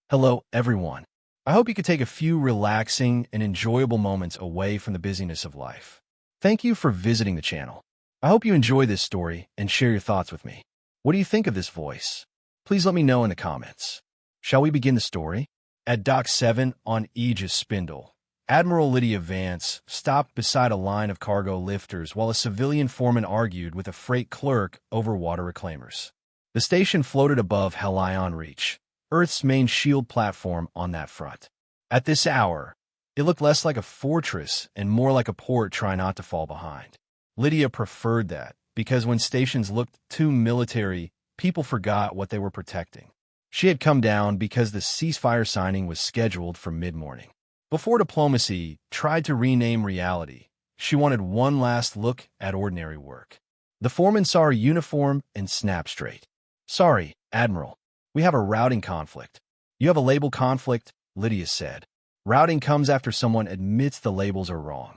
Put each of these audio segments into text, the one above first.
Hello, everyone. I hope you could take a few relaxing and enjoyable moments away from the busyness of life. Thank you for visiting the channel. I hope you enjoy this story and share your thoughts with me. What do you think of this voice? Please let me know in the comments. Shall we begin the story? At Dock 7 on Aegis Spindle, Admiral Lydia Vance stopped beside a line of cargo lifters while a civilian foreman argued with a freight clerk over water reclaimers. The station floated above Helion Reach, Earth's main shield platform on that front. At this hour, it looked less like a fortress and more like a port trying not to fall behind. Lydia preferred that, because when stations looked too military, people forgot what they were protecting. She had come down because the ceasefire signing was scheduled for mid-morning. Before diplomacy tried to rename reality, she wanted one last look at ordinary work. The foreman saw her uniform and snapped straight. "Sorry, Admiral. We have a routing conflict." "You have a label conflict," Lydia said. "Routing comes after someone admits the labels are wrong."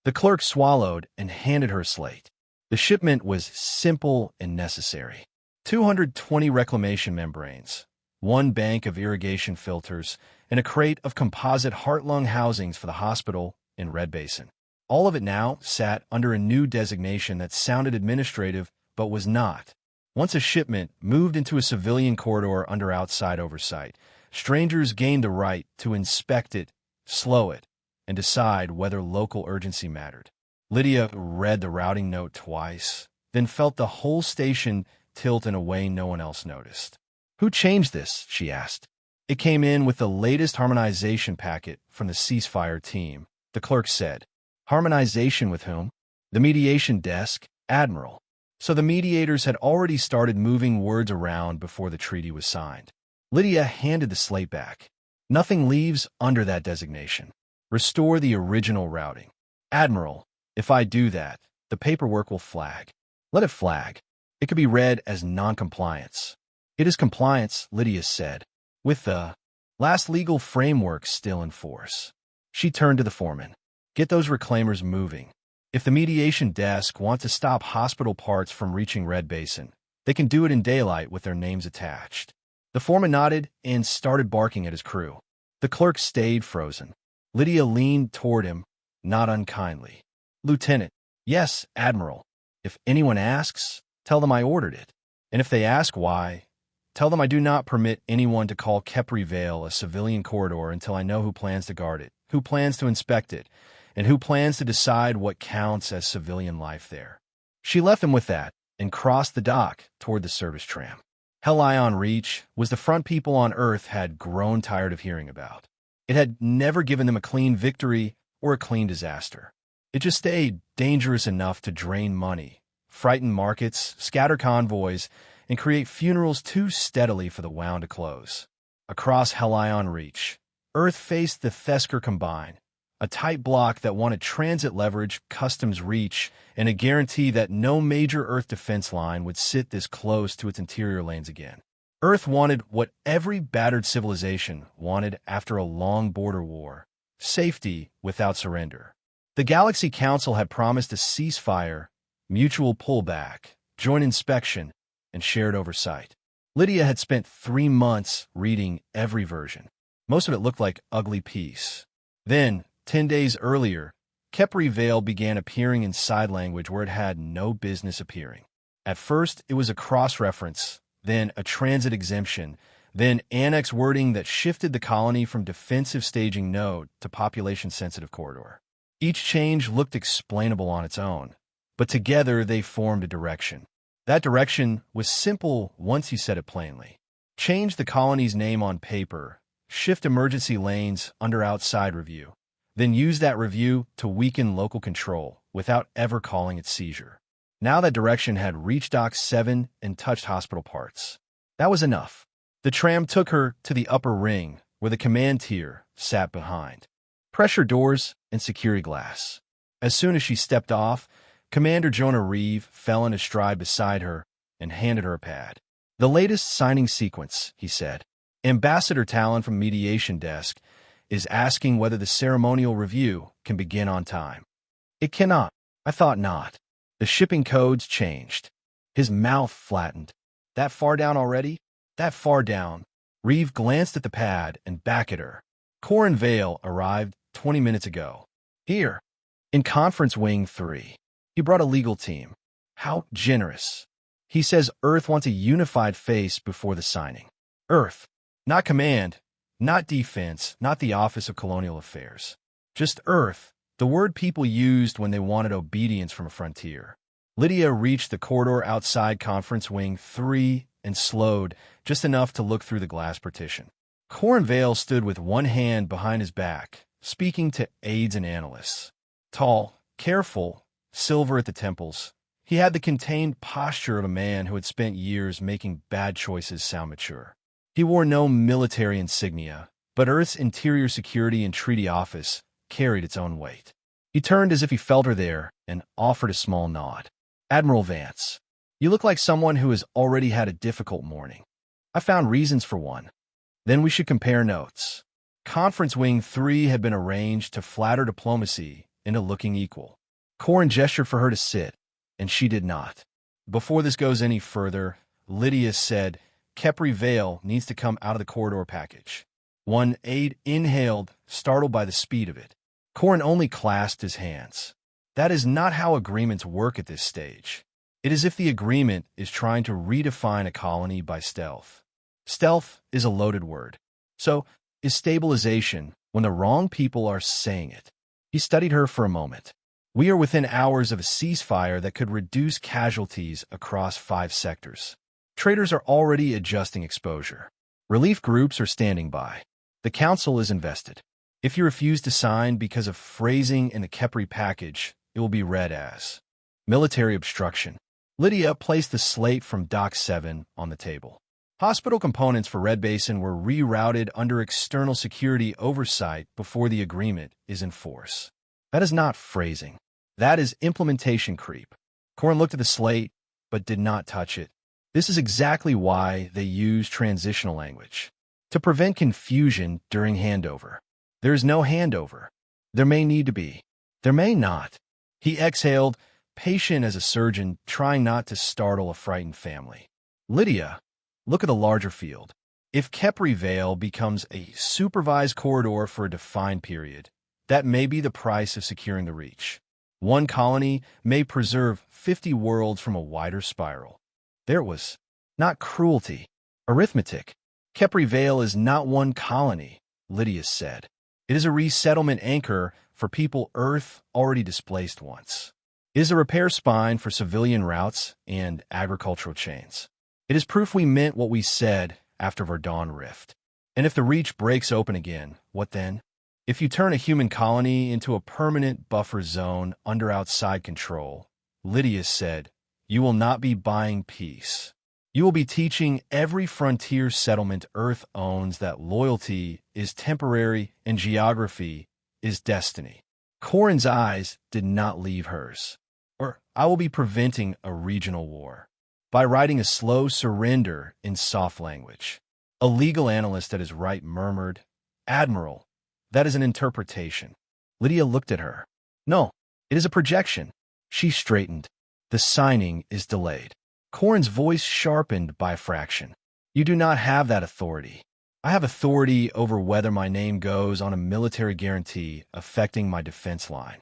The clerk swallowed and handed her a slate. The shipment was simple and necessary. 220 reclamation membranes, one bank of irrigation filters, and a crate of composite heart-lung housings for the hospital in Red Basin. All of it now sat under a new designation that sounded administrative but was not. Once a shipment moved into a civilian corridor under outside oversight, strangers gained the right to inspect it, slow it, and decide whether local urgency mattered. Lydia read the routing note twice, then felt the whole station tilt in a way no one else noticed. "Who changed this?" she asked. "It came in with the latest harmonization packet from the ceasefire team," the clerk said. "Harmonization with whom?" "The mediation desk, Admiral." So the mediators had already started moving words around before the treaty was signed. Lydia handed the slate back. "Nothing leaves under that designation. Restore the original routing." "Admiral, if I do that, the paperwork will flag." "Let it flag. It could be read as non-compliance." "It is compliance," Lydia said, "with the last legal framework still in force." She turned to the foreman. "Get those reclaimers moving. If the mediation desk want to stop hospital parts from reaching Red Basin, they can do it in daylight with their names attached." The foreman nodded and started barking at his crew. The clerk stayed frozen. Lydia leaned toward him, not unkindly. "Lieutenant." "Yes, Admiral. If anyone asks, tell them I ordered it. And if they ask why, tell them I do not permit anyone to call Kepri Vale a civilian corridor until I know who plans to guard it, who plans to inspect it, and who plans to decide what counts as civilian life there." She left him with that and crossed the dock toward the service tram. Helion Reach was the front people on Earth had grown tired of hearing about. It had never given them a clean victory or a clean disaster. It just stayed dangerous enough to drain money, frighten markets, scatter convoys, and create funerals too steadily for the wound to close. Across Helion Reach, Earth faced the Thesker Combine, a tight block that wanted transit leverage, customs reach, and a guarantee that no major Earth defense line would sit this close to its interior lanes again. Earth wanted what every battered civilization wanted after a long border war: safety without surrender. The Galaxy Council had promised a ceasefire, mutual pullback, joint inspection, and shared oversight. Lydia had spent 3 months reading every version. Most of it looked like ugly peace. Then, 10 days earlier, Kepri Vale began appearing in side language where it had no business appearing. At first, it was a cross-reference, then a transit exemption, then annex wording that shifted the colony from defensive staging node to population-sensitive corridor. Each change looked explainable on its own, but together they formed a direction. That direction was simple once you said it plainly. Change the colony's name on paper, shift emergency lanes under outside review, then use that review to weaken local control without ever calling it seizure. Now that direction had reached Dock 7 and touched hospital parts. That was enough. The tram took her to the upper ring, where the command tier sat behind. Pressure doors and security glass. As soon as she stepped off, Commander Jonah Reeve fell in a stride beside her and handed her a pad. "The latest signing sequence," he said. "Ambassador Talon from Mediation Desk is asking whether the ceremonial review can begin on time." "It cannot." "I thought not. The shipping codes changed." His mouth flattened. "That far down already?" "That far down. Reeve glanced at the pad and back at her. Corin Vale arrived 20 minutes ago. Here, in Conference Wing 3. He brought a legal team. How generous. He says Earth wants a unified face before the signing. Earth. Not command, not defense, not the Office of Colonial Affairs. Just Earth, the word people used when they wanted obedience from a frontier. Lydia reached the corridor outside Conference Wing 3 and slowed, just enough to look through the glass partition. Corin Vale stood with one hand behind his back, speaking to aides and analysts. Tall, careful, silver at the temples, he had the contained posture of a man who had spent years making bad choices sound mature. He wore no military insignia, but Earth's Interior Security and Treaty Office carried its own weight. He turned as if he felt her there and offered a small nod. Admiral Vance, you look like someone who has already had a difficult morning. I found reasons for one. Then we should compare notes. Conference Wing 3 had been arranged to flatter diplomacy into looking equal. Corin gestured for her to sit, and she did not. Before this goes any further, Lydia said, Kepri Vale needs to come out of the corridor package. One aide inhaled, startled by the speed of it. Corin only clasped his hands. That is not how agreements work at this stage. It is if the agreement is trying to redefine a colony by stealth. Stealth is a loaded word. So is stabilization when the wrong people are saying it. He studied her for a moment. We are within hours of a ceasefire that could reduce casualties across 5 sectors. Traders are already adjusting exposure. Relief groups are standing by. The Council is invested. If you refuse to sign because of phrasing in the Kepri package, it will be read as military obstruction. Lydia placed the slate from Dock 7 on the table. Hospital components for Red Basin were rerouted under external security oversight before the agreement is in force. That is not phrasing. That is implementation creep. Corin looked at the slate, but did not touch it. This is exactly why they use transitional language. To prevent confusion during handover. There is no handover. There may need to be. There may not. He exhaled, patient as a surgeon, trying not to startle a frightened family. Lydia, look at the larger field. If Kepri Vale becomes a supervised corridor for a defined period, that may be the price of securing the reach. One colony may preserve 50 worlds from a wider spiral. There it was. Not cruelty. Arithmetic. Kepri Vale is not one colony, Lydia said. It is a resettlement anchor for people Earth already displaced once. It is a repair spine for civilian routes and agricultural chains. It is proof we meant what we said after Verdun Rift. And if the reach breaks open again, what then? If you turn a human colony into a permanent buffer zone under outside control, Lydia said, you will not be buying peace. You will be teaching every frontier settlement Earth owns that loyalty is temporary and geography is destiny. Corin's eyes did not leave hers. Or I will be preventing a regional war by writing a slow surrender in soft language. A legal analyst at his right murmured, Admiral, that is an interpretation. Lydia looked at her. No, it is a projection. She straightened. The signing is delayed. Corin's voice sharpened by a fraction. You do not have that authority. I have authority over whether my name goes on a military guarantee affecting my defense line.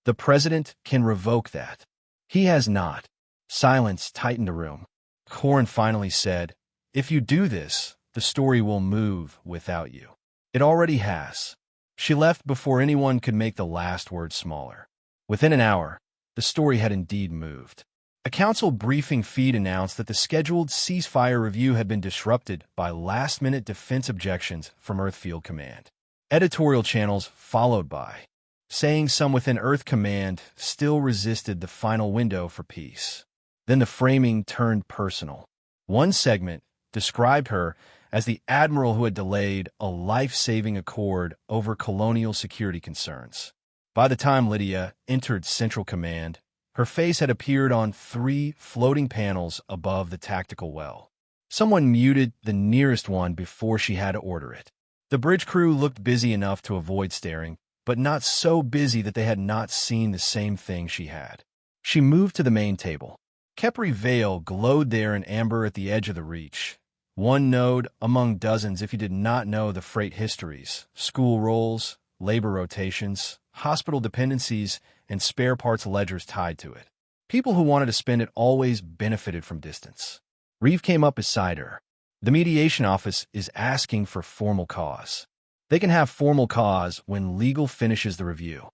The president can revoke that. He has not. Silence tightened the room. Corin finally said, if you do this, the story will move without you. It already has. She left before anyone could make the last word smaller. Within an hour, the story had indeed moved. A council briefing feed announced that the scheduled ceasefire review had been disrupted by last-minute defense objections from Earthfield Command. Editorial channels followed by, saying some within Earth Command still resisted the final window for peace. Then the framing turned personal. One segment described her as the admiral who had delayed a life-saving accord over colonial security concerns. By the time Lydia entered Central Command, her face had appeared on 3 floating panels above the tactical well. Someone muted the nearest one before she had to order it. The bridge crew looked busy enough to avoid staring, but not so busy that they had not seen the same thing she had. She moved to the main table. Kepri Vale glowed there in amber at the edge of the reach, One node among dozens if you did not know the freight histories, school rolls, labor rotations, hospital dependencies, and spare parts ledgers tied to it. People who wanted to spend it always benefited from distance. Reeve came up beside her. The mediation office is asking for formal cause. They can have formal cause when legal finishes the review.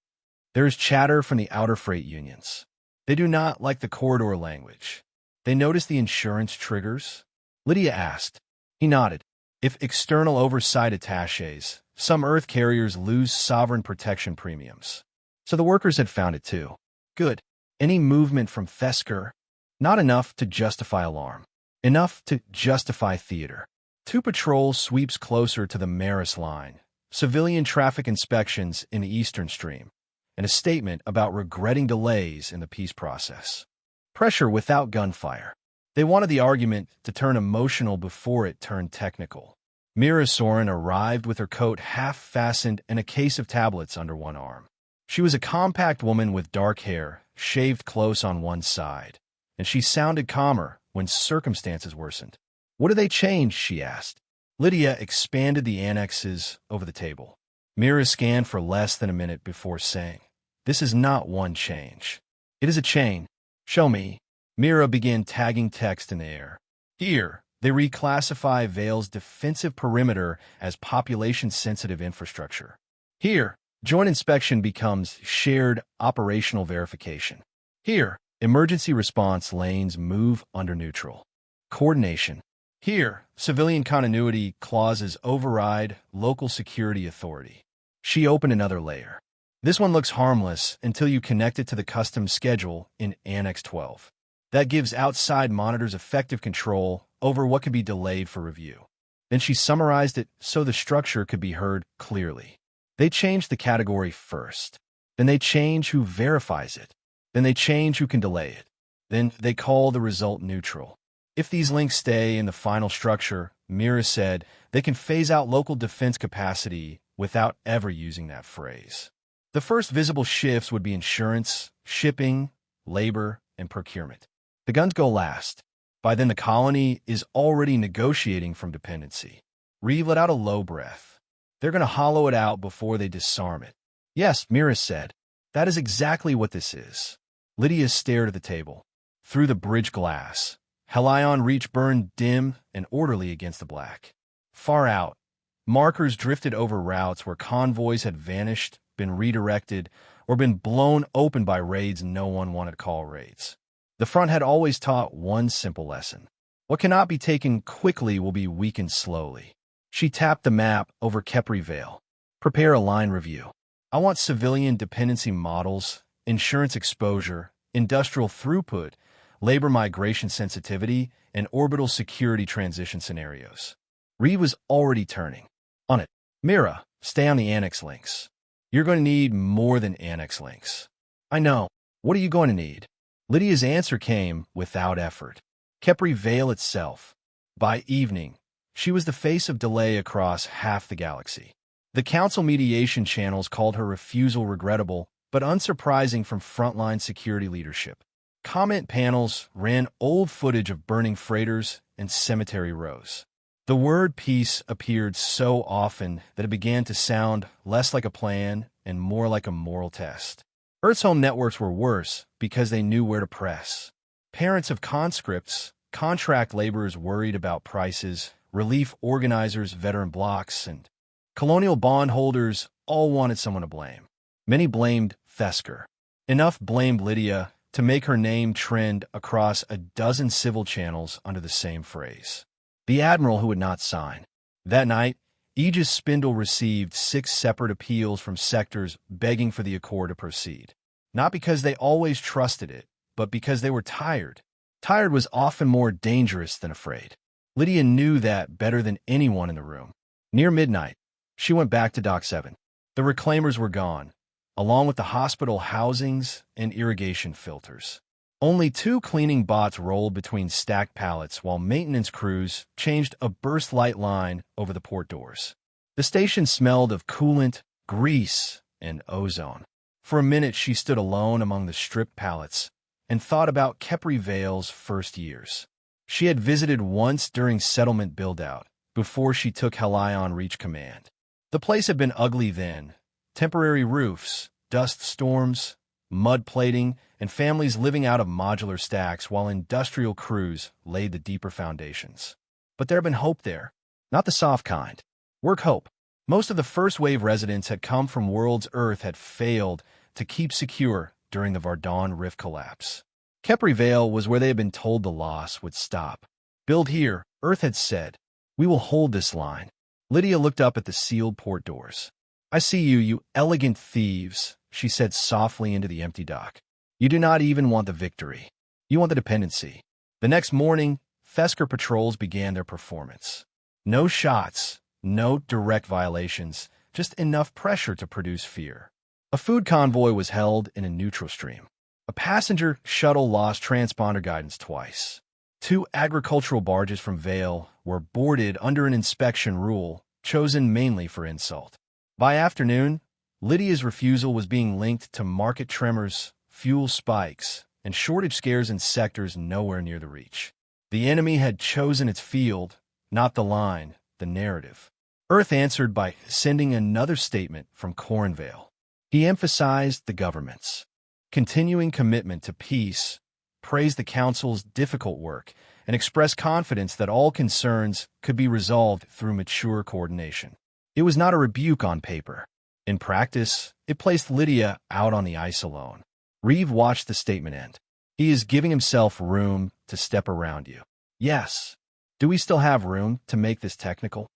There is chatter from the outer freight unions. They do not like the corridor language. They notice the insurance triggers. Lydia asked. He nodded. If external oversight attaches, some Earth carriers lose sovereign protection premiums. So the workers had found it too. Good. Any movement from Thesker? Not enough to justify alarm. Enough to justify theater. 2 patrols sweeps closer to the Maris line, civilian traffic inspections in the Eastern Stream, and a statement about regretting delays in the peace process. Pressure without gunfire. They wanted the argument to turn emotional before it turned technical. Mira Soren arrived with her coat half-fastened and a case of tablets under one arm. She was a compact woman with dark hair, shaved close on one side, and she sounded calmer when circumstances worsened. What do they change? She asked. Lydia expanded the annexes over the table. Mira scanned for less than a minute before saying, This is not one change. It is a chain. Show me. Mira began tagging text in the air. Here, they reclassify Vale's defensive perimeter as population-sensitive infrastructure. Here, joint inspection becomes shared operational verification. Here, emergency response lanes move under neutral. Coordination. Here, civilian continuity clauses override local security authority. She opened another layer. This one looks harmless until you connect it to the custom schedule in Annex 12. That gives outside monitors effective control over what can be delayed for review. Then she summarized it so the structure could be heard clearly. They change the category first. Then they change who verifies it. Then they change who can delay it. Then they call the result neutral. If these links stay in the final structure, Mira said, they can phase out local defense capacity without ever using that phrase. The first visible shifts would be insurance, shipping, labor, and procurement. The guns go last. By then the colony is already negotiating from dependency. Reeve let out a low breath. They're going to hollow it out before they disarm it. Yes, Mira said. That is exactly what this is. Lydia stared at the table. Through the bridge glass, Helion reach burned dim and orderly against the black. Far out, markers drifted over routes where convoys had vanished, been redirected, or been blown open by raids no one wanted to call raids. The front had always taught one simple lesson. What cannot be taken quickly will be weakened slowly. She tapped the map over Kepri Vale. Prepare a line review. I want civilian dependency models, insurance exposure, industrial throughput, labor migration sensitivity, and orbital security transition scenarios. Reeve was already turning. On it. Mira, stay on the annex links. You're going to need more than annex links. I know. What are you going to need? Lydia's answer came without effort. Kepri Vale itself. By evening, she was the face of delay across half the galaxy. The council mediation channels called her refusal regrettable, but unsurprising from frontline security leadership. Comment panels ran old footage of burning freighters and cemetery rows. The word peace appeared so often that it began to sound less like a plan and more like a moral test. Earth's home networks were worse because they knew where to press. Parents of conscripts, contract laborers worried about prices, relief organizers, veteran blocks, and colonial bondholders all wanted someone to blame. Many blamed Thesker. Enough blamed Lydia to make her name trend across a dozen civil channels under the same phrase. The Admiral who would not sign. That night, Aegis Spindle received 6 separate appeals from sectors begging for the Accord to proceed. Not because they always trusted it, but because they were tired. Tired was often more dangerous than afraid. Lydia knew that better than anyone in the room. Near midnight, she went back to Dock 7. The reclaimers were gone, along with the hospital housings and irrigation filters. Only 2 cleaning bots rolled between stacked pallets while maintenance crews changed a burst light line over the port doors. The station smelled of coolant, grease, and ozone. For a minute she stood alone among the stripped pallets and thought about Kepri Vale's first years. She had visited once during settlement build-out, before she took Helion Reach command. The place had been ugly then. Temporary roofs, dust storms, mud plating, and families living out of modular stacks while industrial crews laid the deeper foundations. But there had been hope there. Not the soft kind. Work hope. Most of the first-wave residents had come from worlds Earth had failed to keep secure during the Vardon Rift collapse. Kepri Vale was where they had been told the loss would stop. Build here, Earth had said. We will hold this line. Lydia looked up at the sealed port doors. I see you, you elegant thieves, she said softly into the empty dock. You do not even want the victory. You want the dependency. The next morning, Fesker patrols began their performance. No shots, no direct violations, just enough pressure to produce fear. A food convoy was held in a neutral stream. A passenger shuttle lost transponder guidance twice. 2 agricultural barges from Vale were boarded under an inspection rule, chosen mainly for insult. By afternoon, Lydia's refusal was being linked to market tremors, fuel spikes, and shortage scares in sectors nowhere near the Reach. The enemy had chosen its field, not the line, the narrative. Earth answered by sending another statement from Cornvale. He emphasized the government's continuing commitment to peace, praised the Council's difficult work, and expressed confidence that all concerns could be resolved through mature coordination. It was not a rebuke on paper. In practice, it placed Lydia out on the ice alone. Reeve watched the statement end. He is giving himself room to step around you. Yes. Do we still have room to make this technical?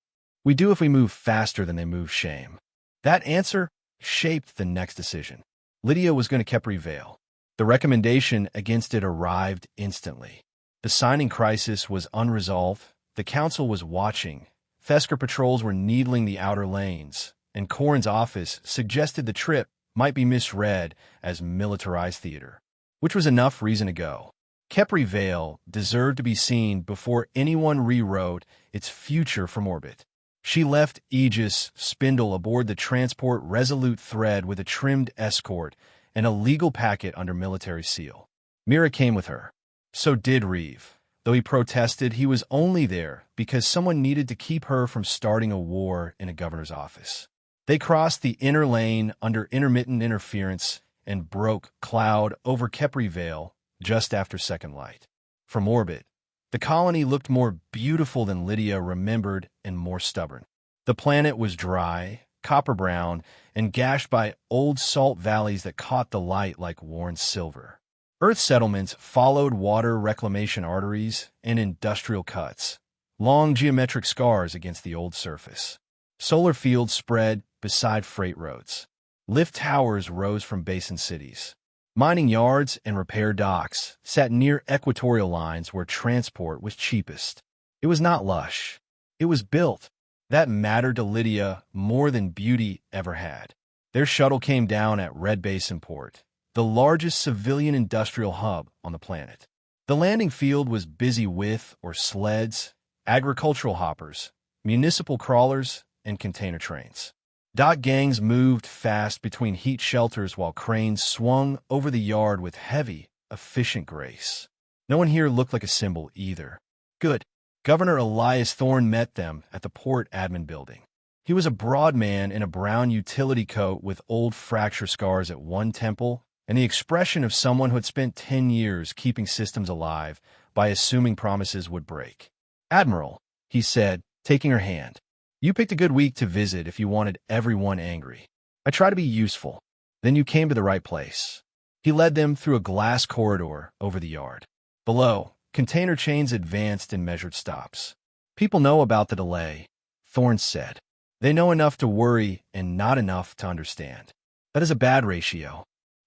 We do if we move faster than they move shame. That answer shaped the next decision. Lydia was going to Kepri Vale. The recommendation against it arrived instantly. The signing crisis was unresolved. The Council was watching. Fesker patrols were needling the outer lanes, and Corrin's office suggested the trip might be misread as militarized theater, which was enough reason to go. Kepri Vale deserved to be seen before anyone rewrote its future from orbit. She left Aegis Spindle aboard the transport Resolute Thread with a trimmed escort and a legal packet under military seal. Mira came with her. So did Reeve. Though he protested, he was only there because someone needed to keep her from starting a war in a governor's office. They crossed the inner lane under intermittent interference and broke cloud over Kepri Vale just after second light. From orbit, the colony looked more beautiful than Lydia remembered and more stubborn. The planet was dry, copper-brown, and gashed by old salt valleys that caught the light like worn silver. Earth settlements followed water reclamation arteries and industrial cuts, long geometric scars against the old surface. Solar fields spread beside freight roads. Lift towers rose from basin cities. Mining yards and repair docks sat near equatorial lines where transport was cheapest. It was not lush. It was built. That mattered to Lydia more than beauty ever had. Their shuttle came down at Red Basin Port, the largest civilian industrial hub on the planet. The landing field was busy with sleds, agricultural hoppers, municipal crawlers, and container trains. Dock gangs moved fast between heat shelters while cranes swung over the yard with heavy, efficient grace. No one here looked like a symbol either. Good. Governor Elias Thorne met them at the port admin building. He was a broad man in a brown utility coat with old fracture scars at one temple and the expression of someone who had spent 10 years keeping systems alive by assuming promises would break. Admiral, he said, taking her hand. You picked a good week to visit if you wanted everyone angry. I try to be useful. Then you came to the right place. He led them through a glass corridor over the yard. Below, container chains advanced in measured stops. People know about the delay, Thorne said. They know enough to worry and not enough to understand. That is a bad ratio.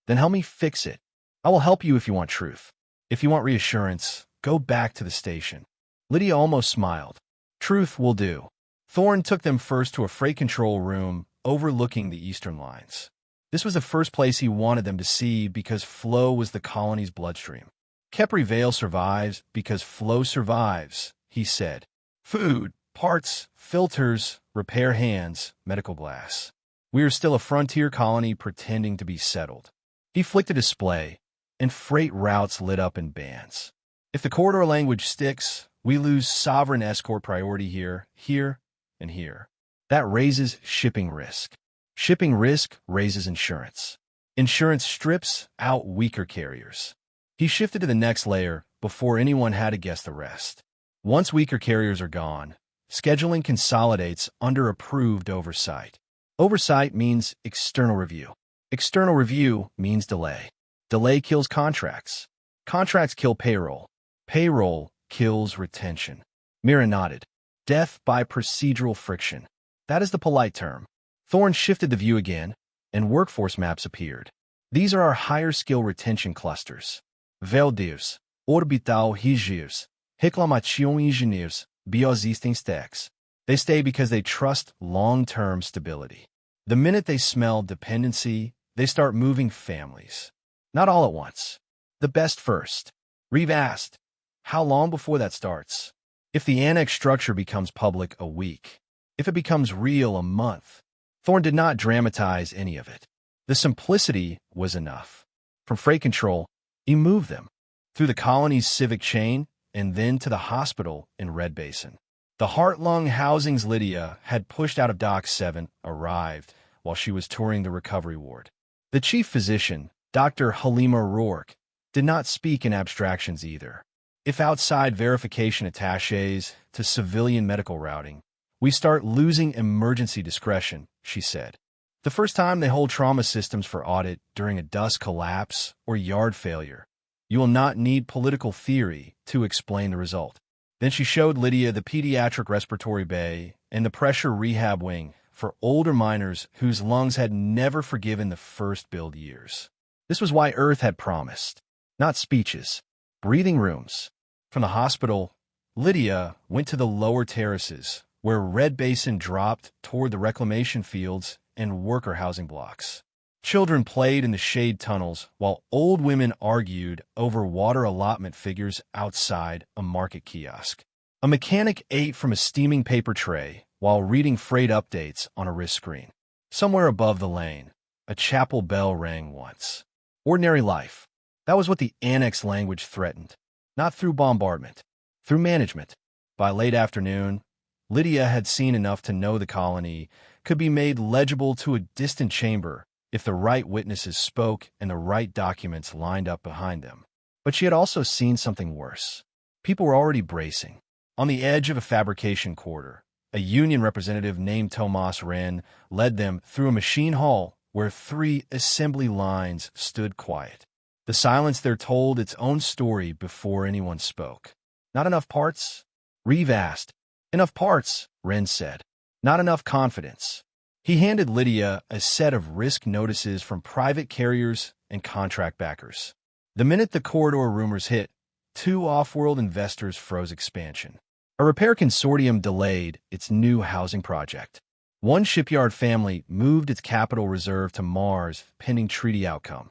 Then help me fix it. I will help you if you want truth. If you want reassurance, go back to the station. Lydia almost smiled. Truth will do. Thorne took them first to a freight control room overlooking the eastern lines. This was the first place he wanted them to see because flow was the colony's bloodstream. Kepri Vale survives because flow survives, he said. Food, parts, filters, repair hands, medical glass. We are still a frontier colony pretending to be settled. He flicked a display, and freight routes lit up in bands. If the corridor language sticks, we lose sovereign escort priority here, here, and here. That raises shipping risk. Shipping risk raises insurance. Insurance strips out weaker carriers. He shifted to the next layer before anyone had to guess the rest. Once weaker carriers are gone, scheduling consolidates under approved oversight. Oversight means external review. External review means delay. Delay kills contracts. Contracts kill payroll. Payroll kills retention. Mira nodded. Death by procedural friction. That is the polite term. Thorne shifted the view again, and workforce maps appeared. These are our higher skill retention clusters. Veldius, Orbital Higius, Reclamation Engineers, Bioexisting Stacks. They stay because they trust long-term stability. The minute they smell dependency, they start moving families. Not all at once. The best first. Reeve asked, how long before that starts? If the annex structure becomes public, a week. If it becomes real, a month. Thorne did not dramatize any of it. The simplicity was enough. From freight control, he moved them. Through the colony's civic chain, and then to the hospital in Red Basin. The heart-lung housings Lydia had pushed out of Dock 7 arrived while she was touring the recovery ward. The chief physician, Dr. Halima Rourke, did not speak in abstractions either. If outside verification attaches to civilian medical routing, we start losing emergency discretion, she said. The first time they hold trauma systems for audit during a dust collapse or yard failure, you will not need political theory to explain the result. Then she showed Lydia the pediatric respiratory bay and the pressure rehab wing for older miners whose lungs had never forgiven the first build years. This was why Earth had promised. Not speeches, breathing rooms. From the hospital, Lydia went to the lower terraces, where Red Basin dropped toward the reclamation fields and worker housing blocks. Children played in the shade tunnels, while old women argued over water allotment figures outside a market kiosk. A mechanic ate from a steaming paper tray while reading freight updates on a wrist screen. Somewhere above the lane, a chapel bell rang once. Ordinary life. That was what the annex language threatened. Not through bombardment, through management. By late afternoon, Lydia had seen enough to know the colony could be made legible to a distant chamber if the right witnesses spoke and the right documents lined up behind them. But she had also seen something worse. People were already bracing. On the edge of a fabrication quarter, a union representative named Tomas Wren led them through a machine hall where 3 assembly lines stood quiet. The silence there told its own story before anyone spoke. Not enough parts? Reeve asked. Enough parts, Wren said. Not enough confidence. He handed Lydia a set of risk notices from private carriers and contract backers. The minute the corridor rumors hit, 2 off-world investors froze expansion. A repair consortium delayed its new housing project. One shipyard family moved its capital reserve to Mars pending treaty outcome.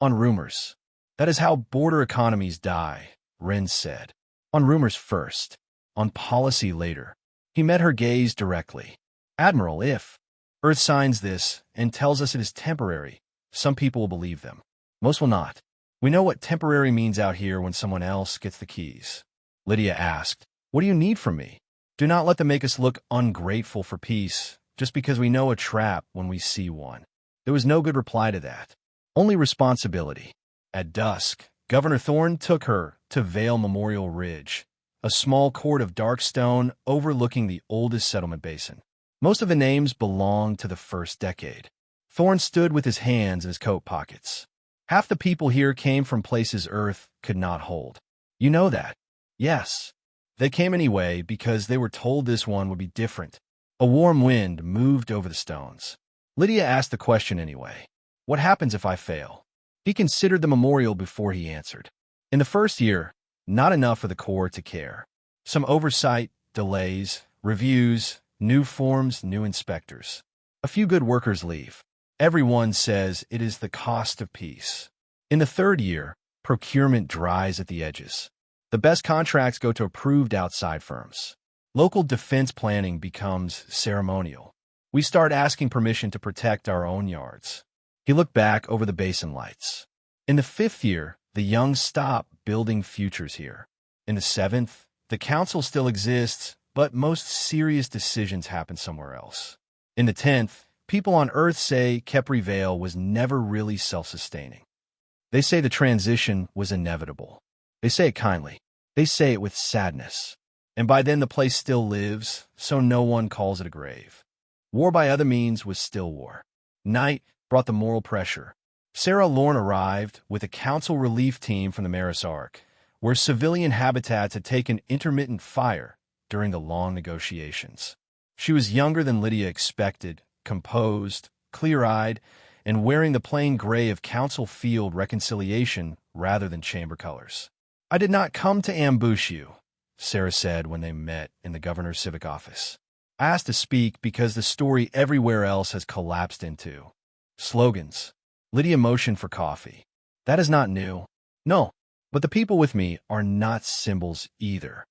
On rumors. That is how border economies die, Wren said. On rumors first. On policy later. He met her gaze directly. Admiral, if Earth signs this and tells us it is temporary, some people will believe them. Most will not. We know what temporary means out here when someone else gets the keys. Lydia asked, what do you need from me? Do not let them make us look ungrateful for peace, just because we know a trap when we see one. There was no good reply to that. Only responsibility. At dusk, Governor Thorne took her to Vale Memorial Ridge, a small court of dark stone overlooking the oldest settlement basin. Most of the names belonged to the first decade. Thorne stood with his hands in his coat pockets. Half the people here came from places Earth could not hold. You know that. Yes. They came anyway because they were told this one would be different. A warm wind moved over the stones. Lydia asked the question anyway. What happens if I fail? He considered the memorial before he answered. In the first year, not enough for the Corps to care. Some oversight, delays, reviews, new forms, new inspectors. A few good workers leave. Everyone says it is the cost of peace. In the third year, procurement dries at the edges. The best contracts go to approved outside firms. Local defense planning becomes ceremonial. We start asking permission to protect our own yards. He looked back over the basin lights. In the fifth year, the young stop building futures here. In the 7th, the council still exists, but most serious decisions happen somewhere else. In the 10th, people on Earth say Kepri Vale was never really self-sustaining. They say the transition was inevitable. They say it kindly. They say it with sadness. And by then the place still lives, so no one calls it a grave. War by other means was still war. Night brought the moral pressure. Sarah Lorne arrived with a council relief team from the Maris Ark, where civilian habitats had taken intermittent fire during the long negotiations. She was younger than Lydia expected, composed, clear-eyed, and wearing the plain gray of council field reconciliation rather than chamber colors. "I did not come to ambush you," Sarah said when they met in the governor's civic office. "I asked to speak because the story everywhere else has collapsed into slogans." Lydia motioned for coffee. "That is not new." "No, but the people with me are not symbols either."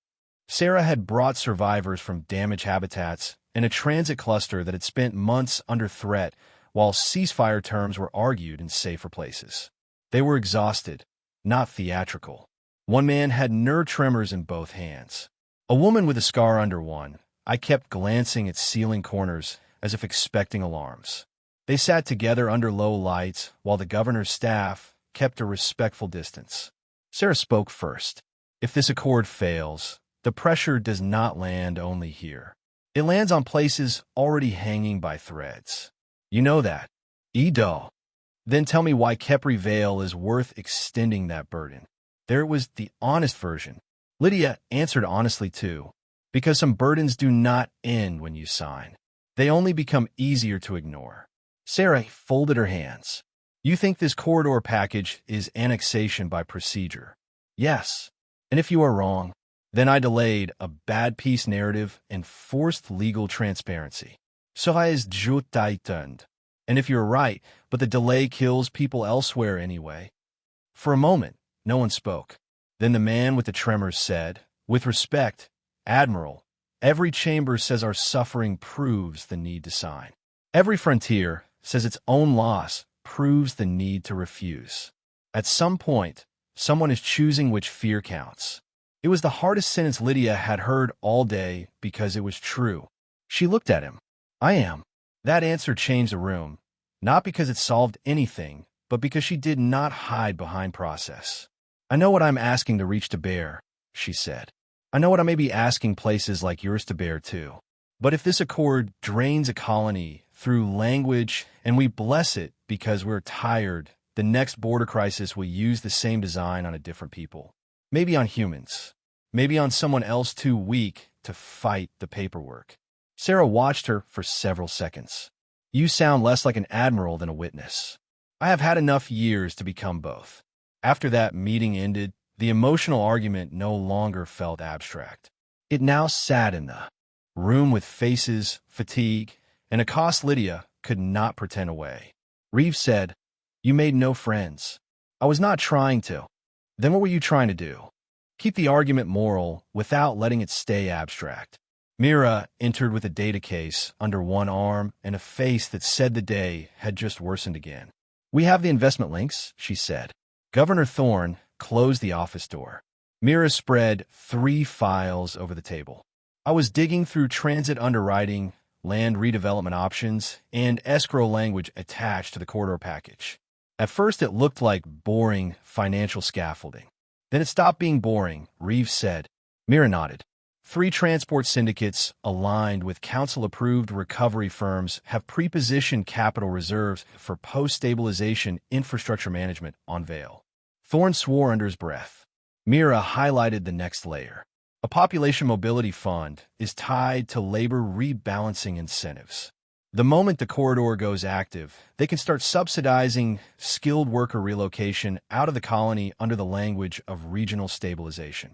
Sarah had brought survivors from damaged habitats and a transit cluster that had spent months under threat while ceasefire terms were argued in safer places. They were exhausted, not theatrical. One man had nerve tremors in both hands. A woman with a scar under one. I kept glancing at ceiling corners as if expecting alarms. They sat together under low lights while the governor's staff kept a respectful distance. Sarah spoke first. "If this accord fails, the pressure does not land only here. It lands on places already hanging by threads. You know that. Edo. Then tell me why Kepri Vale is worth extending that burden." There was the honest version. Lydia answered honestly too, because some burdens do not end when you sign. They only become easier to ignore. Sarah folded her hands. "You think this corridor package is annexation by procedure?" "Yes. And if you are wrong, then I delayed a bad peace narrative and forced legal transparency. Serais justified. And if you're right, but the delay kills people elsewhere anyway." For a moment, no one spoke. Then the man with the tremors said, with respect, "Admiral, every chamber says our suffering proves the need to sign. Every frontier says its own loss proves the need to refuse. At some point, someone is choosing which fear counts." It was the hardest sentence Lydia had heard all day because it was true. She looked at him. "I am." That answer changed the room, not because it solved anything, but because she did not hide behind process. "I know what I'm asking to reach to bear," she said. "I know what I may be asking places like yours to bear too. But if this accord drains a colony through language and we bless it because we're tired, the next border crisis will use the same design on a different people. Maybe on humans. Maybe on someone else too weak to fight the paperwork." Sarah watched her for several seconds. "You sound less like an admiral than a witness." "I have had enough years to become both." After that meeting ended, the emotional argument no longer felt abstract. It now sat in the room with faces, fatigue, and a cost Lydia could not pretend away. Reeves said, "You made no friends." "I was not trying to." "Then what were you trying to do?" "Keep the argument moral without letting it stay abstract." Mira entered with a data case under one arm and a face that said the day had just worsened again. "We have the investment links," she said. Governor Thorne closed the office door. Mira spread 3 files over the table. "I was digging through transit underwriting, land redevelopment options, and escrow language attached to the corridor package. At first it looked like boring financial scaffolding. Then it stopped being boring," Reeves said. Mira nodded. 3 transport syndicates aligned with council-approved recovery firms have pre-positioned capital reserves for post-stabilization infrastructure management on Vale. Thorne swore under his breath. Mira highlighted the next layer. "A population mobility fund is tied to labor rebalancing incentives. The moment the corridor goes active, they can start subsidizing skilled worker relocation out of the colony under the language of regional stabilization."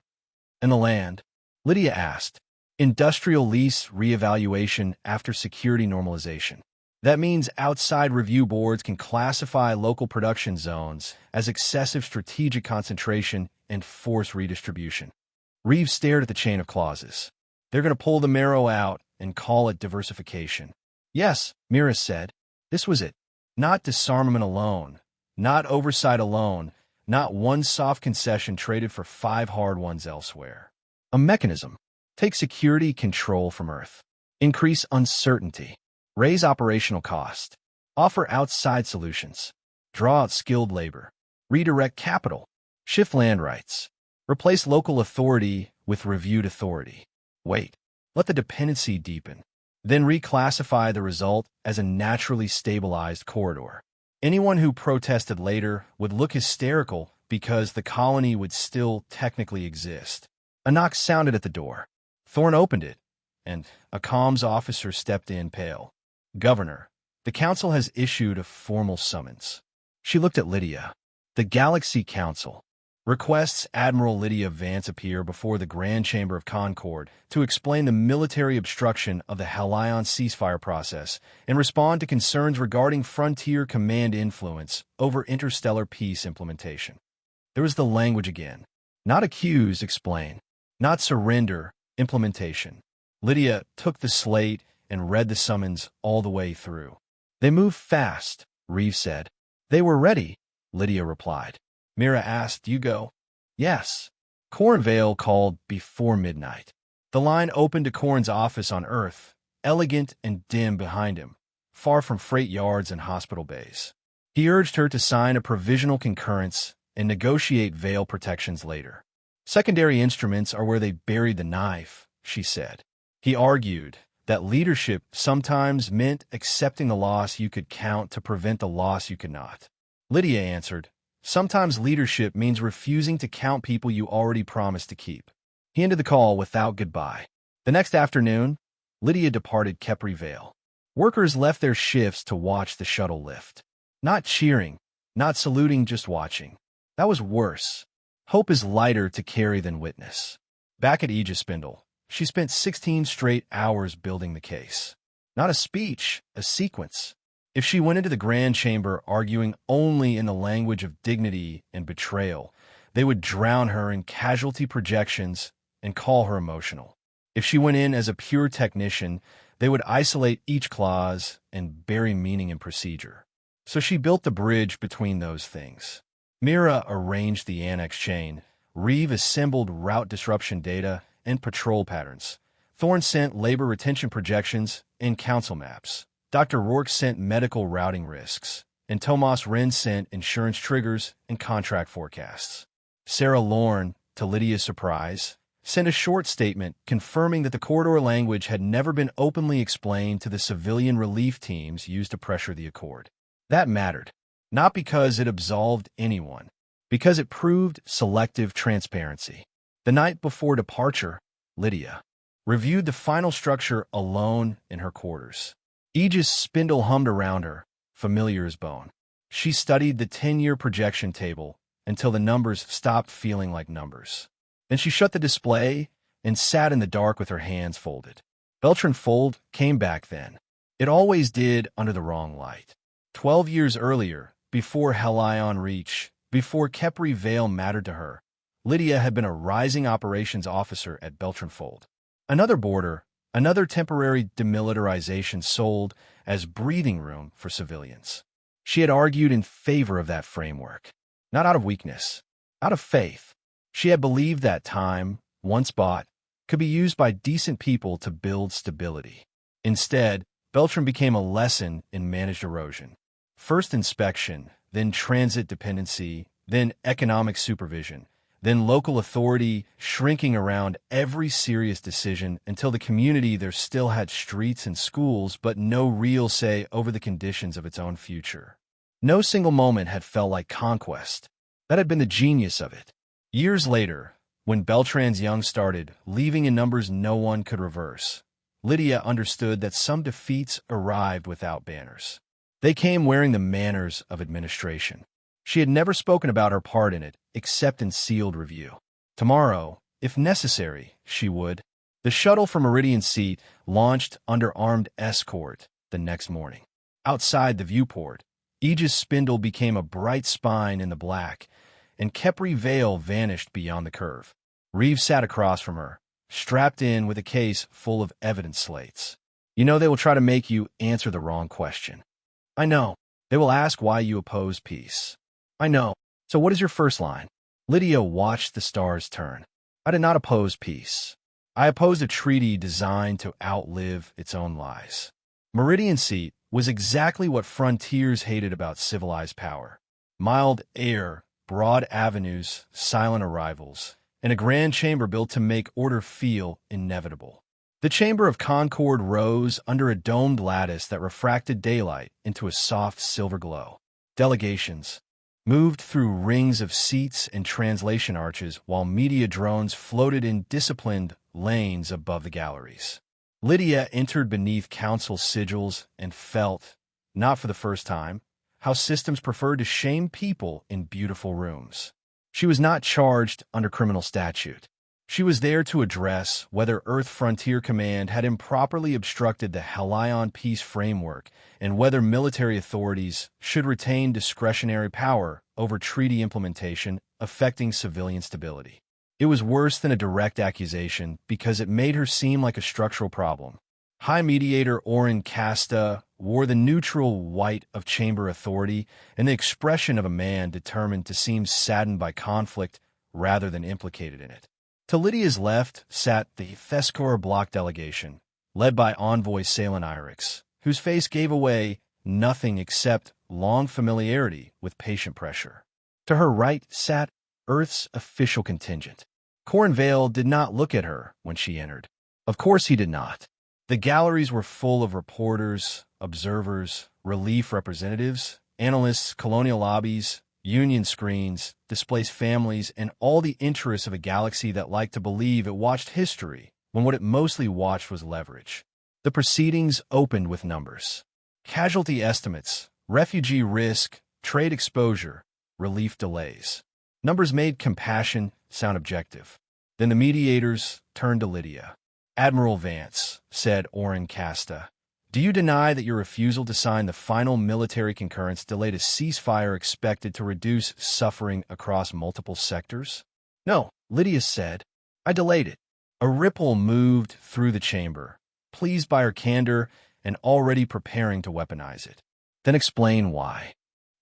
"And the land?" Lydia asked. "Industrial lease reevaluation after security normalization. That means outside review boards can classify local production zones as excessive strategic concentration and force redistribution." Reeves stared at the chain of clauses. "They're going to pull the marrow out and call it diversification." "Yes," Mira said. This was it. Not disarmament alone, not oversight alone, Not one soft concession traded for 5 hard ones elsewhere. A mechanism. Take security control from Earth. Increase uncertainty. Raise operational cost. Offer outside solutions. Draw out skilled labor. Redirect capital. Shift land rights. Replace local authority with reviewed authority. Wait. Let the dependency deepen. Then reclassify the result as a naturally stabilized corridor. Anyone who protested later would look hysterical because the colony would still technically exist. A knock sounded at the door. Thorne opened it, and a comms officer stepped in pale. "Governor, the council has issued a formal summons." She looked at Lydia. "The Galactic Council requests Admiral Lydia Vance appear before the Grand Chamber of Concord to explain the military obstruction of the Halion ceasefire process and respond to concerns regarding frontier command influence over interstellar peace implementation." There was the language again. Not accuse, explain. Not surrender, implementation. Lydia took the slate and read the summons all the way through. "They move fast," Reeve said. "They were ready," Lydia replied. Mira asked, "Do you go?" "Yes." Corrin Vale called before midnight. The line opened to Corrin's office on Earth, elegant and dim behind him, far from freight yards and hospital bays. He urged her to sign a provisional concurrence and negotiate Vale protections later. "Secondary instruments are where they buried the knife," she said. He argued that leadership sometimes meant accepting the loss you could count to prevent the loss you could not. Lydia answered, "Sometimes leadership means refusing to count people you already promised to keep." He ended the call without goodbye. The next afternoon, Lydia departed Kepri Vale. Workers left their shifts to watch the shuttle lift. Not cheering, not saluting, just watching. That was worse. Hope is lighter to carry than witness. Back at Aegis Spindle, she spent 16 straight hours building the case. Not a speech, a sequence. If she went into the Grand Chamber arguing only in the language of dignity and betrayal, they would drown her in casualty projections and call her emotional. If she went in as a pure technician, they would isolate each clause and bury meaning in procedure. So she built the bridge between those things. Mira arranged the annex chain. Reeve assembled route disruption data and patrol patterns. Thorne sent labor retention projections and council maps. Dr. Rourke sent medical routing risks, and Tomas Wren sent insurance triggers and contract forecasts. Sarah Lorne, to Lydia's surprise, sent a short statement confirming that the corridor language had never been openly explained to the civilian relief teams used to pressure the Accord. That mattered, not because it absolved anyone, because it proved selective transparency. The night before departure, Lydia reviewed the final structure alone in her quarters. Aegis Spindle hummed around her, familiar as bone. She studied the 10-year projection table until the numbers stopped feeling like numbers. Then she shut the display and sat in the dark with her hands folded. Beltran Fold came back then. It always did under the wrong light. 12 years earlier, before Helion Reach, before Kepri Vale mattered to her, Lydia had been a rising operations officer at Beltran Fold. Another border, another temporary demilitarization sold as breathing room for civilians. She had argued in favor of that framework, not out of weakness, out of faith. She had believed that time, once bought, could be used by decent people to build stability. Instead, Beltran became a lesson in managed erosion. First inspection, then transit dependency, then economic supervision, then local authority shrinking around every serious decision until the community there still had streets and schools but no real say over the conditions of its own future. No single moment had felt like conquest. That had been the genius of it. Years later, when Beltran's Young started, leaving in numbers no one could reverse, Lydia understood that some defeats arrived without banners. They came wearing the manners of administration. She had never spoken about her part in it, except in sealed review. Tomorrow, if necessary, she would. The shuttle from Meridian Seat launched under armed escort the next morning. Outside the viewport, Aegis Spindle became a bright spine in the black, and Kepri Vale vanished beyond the curve. Reeve sat across from her, strapped in with a case full of evidence slates. "You know they will try to make you answer the wrong question." "I know. They will ask why you oppose peace." "I know. So what is your first line? Lydia watched the stars turn. I did not oppose peace. I opposed a treaty designed to outlive its own lies. Meridian Seat was exactly what frontiers hated about civilized power. Mild air, broad avenues, silent arrivals, and a grand chamber built to make order feel inevitable. The Chamber of Concord rose under a domed lattice that refracted daylight into a soft silver glow. Delegations moved through rings of seats and translation arches while media drones floated in disciplined lanes above the galleries. Lydia entered beneath council sigils and felt, not for the first time, how systems preferred to shame people in beautiful rooms. She was not charged under criminal statute. She was there to address whether Earth Frontier Command had improperly obstructed the Helion peace framework and whether military authorities should retain discretionary power over treaty implementation affecting civilian stability. It was worse than a direct accusation because it made her seem like a structural problem. High Mediator Orin Casta wore the neutral white of chamber authority and the expression of a man determined to seem saddened by conflict rather than implicated in it. To Lydia's left sat the Thescor bloc delegation, led by envoy Salen Irix, whose face gave away nothing except long familiarity with patient pressure. To her right sat Earth's official contingent. Corin Vale did not look at her when she entered. Of course he did not. The galleries were full of reporters, observers, relief representatives, analysts, colonial lobbies, union screens, displaced families, and all the interests of a galaxy that liked to believe it watched history when what it mostly watched was leverage. The proceedings opened with numbers. Casualty estimates, refugee risk, trade exposure, relief delays. Numbers made compassion sound objective. Then the mediators turned to Lydia. Admiral Vance, said Orin Casta, do you deny that your refusal to sign the final military concurrence delayed a ceasefire expected to reduce suffering across multiple sectors? No, Lydia said. I delayed it. A ripple moved through the chamber, pleased by her candor and already preparing to weaponize it. Then explain why.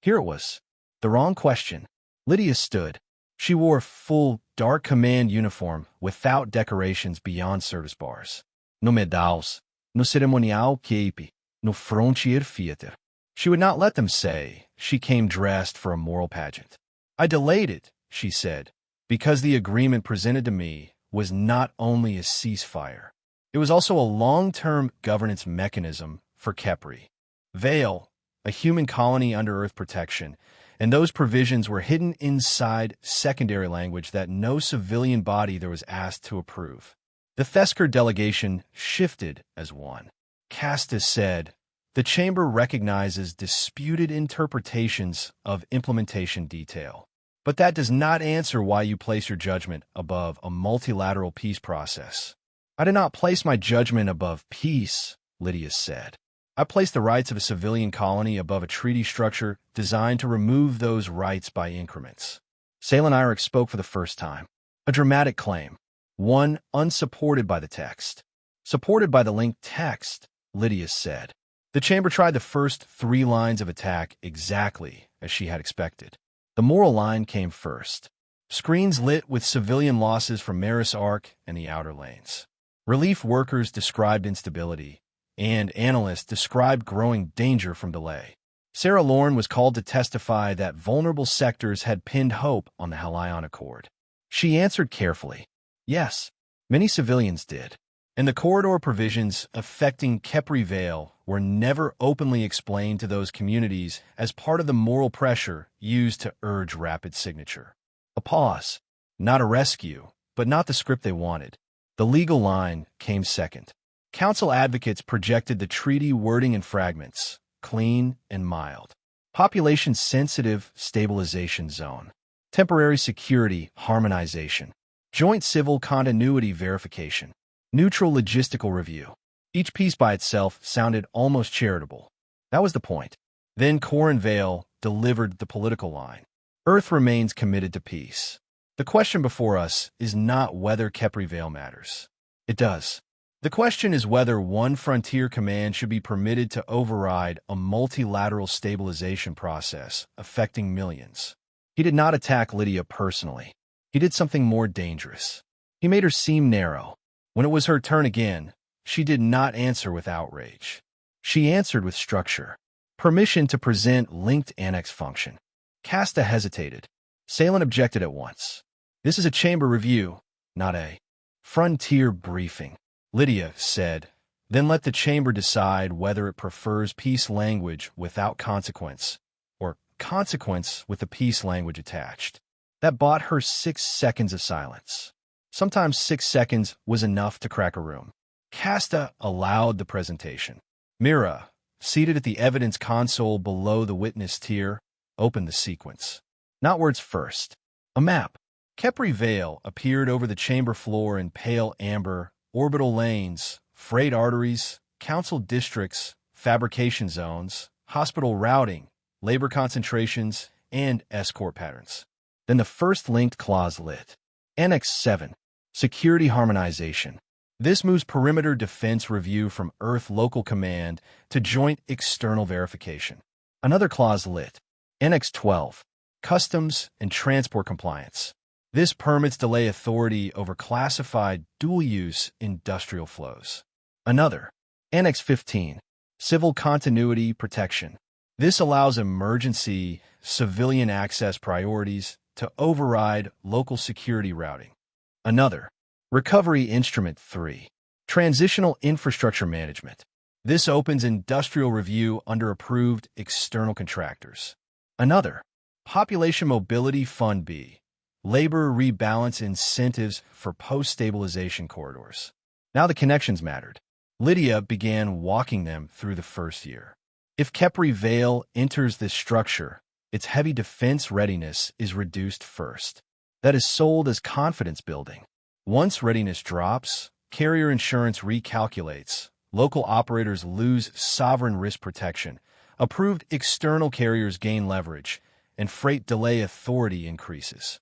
Here it was. The wrong question. Lydia stood. She wore a full, dark command uniform without decorations beyond service bars. No medals. No cerimonial cape, no frontier theater. She would not let them say she came dressed for a moral pageant. I delayed it, she said, because the agreement presented to me was not only a ceasefire. It was also a long-term governance mechanism for Kepri. Vale, a human colony under Earth protection, and those provisions were hidden inside secondary language that no civilian body there was asked to approve. The Thescor delegation shifted as one. Casta said, the chamber recognizes disputed interpretations of implementation detail. But that does not answer why you place your judgment above a multilateral peace process. I did not place my judgment above peace, Lydia said. I placed the rights of a civilian colony above a treaty structure designed to remove those rights by increments. Salen Irix spoke for the first time. A dramatic claim. One unsupported by the text. Supported by the linked text, Lydia said. The chamber tried the first 3 lines of attack exactly as she had expected. The moral line came first. Screens lit with civilian losses from Maris Arc and the outer lanes. Relief workers described instability, and analysts described growing danger from delay. Sarah Lorne was called to testify that vulnerable sectors had pinned hope on the Helion Accord. She answered carefully. Yes, many civilians did, and the corridor provisions affecting Kepri Vale were never openly explained to those communities as part of the moral pressure used to urge rapid signature. A pause, not a rescue, but not the script they wanted. The legal line came second. Council advocates projected the treaty wording in fragments, clean and mild. Population-sensitive stabilization zone. Temporary security harmonization. Joint civil continuity verification. Neutral logistical review. Each piece by itself sounded almost charitable. That was the point. Then Corin Vale delivered the political line. Earth remains committed to peace. The question before us is not whether Kepri Vale matters. It does. The question is whether one frontier command should be permitted to override a multilateral stabilization process affecting millions. He did not attack Lydia personally. He did something more dangerous. He made her seem narrow. When it was her turn again, she did not answer with outrage. She answered with structure. Permission to present linked annex function. Casta hesitated. Salen objected at once. This is a chamber review, not a frontier briefing, Lydia said. Then let the chamber decide whether it prefers peace language without consequence, or consequence with the peace language attached. That bought her 6 seconds of silence. Sometimes 6 seconds was enough to crack a room. Casta allowed the presentation. Mira, seated at the evidence console below the witness tier, opened the sequence. Not words first. A map. Kepri Vale appeared over the chamber floor in pale amber, orbital lanes, freight arteries, council districts, fabrication zones, hospital routing, labor concentrations, and escort patterns. Then the first linked clause lit. Annex 7. Security Harmonization. This moves perimeter defense review from Earth Local Command to Joint External Verification. Another clause lit. Annex 12. Customs and Transport Compliance. This permits delay authority over classified dual-use industrial flows. Another. Annex 15. Civil Continuity Protection. This allows emergency civilian access priorities to override local security routing. Another. Recovery Instrument 3. Transitional Infrastructure Management. This opens industrial review under approved external contractors. Another. Population Mobility Fund B. Labor rebalance incentives for post-stabilization corridors. Now the connections mattered. Lydia began walking them through the first year. If Kepri Vale enters this structure, its heavy defense readiness is reduced first. That is sold as confidence building. Once readiness drops, carrier insurance recalculates, local operators lose sovereign risk protection, approved external carriers gain leverage, and freight delay authority increases.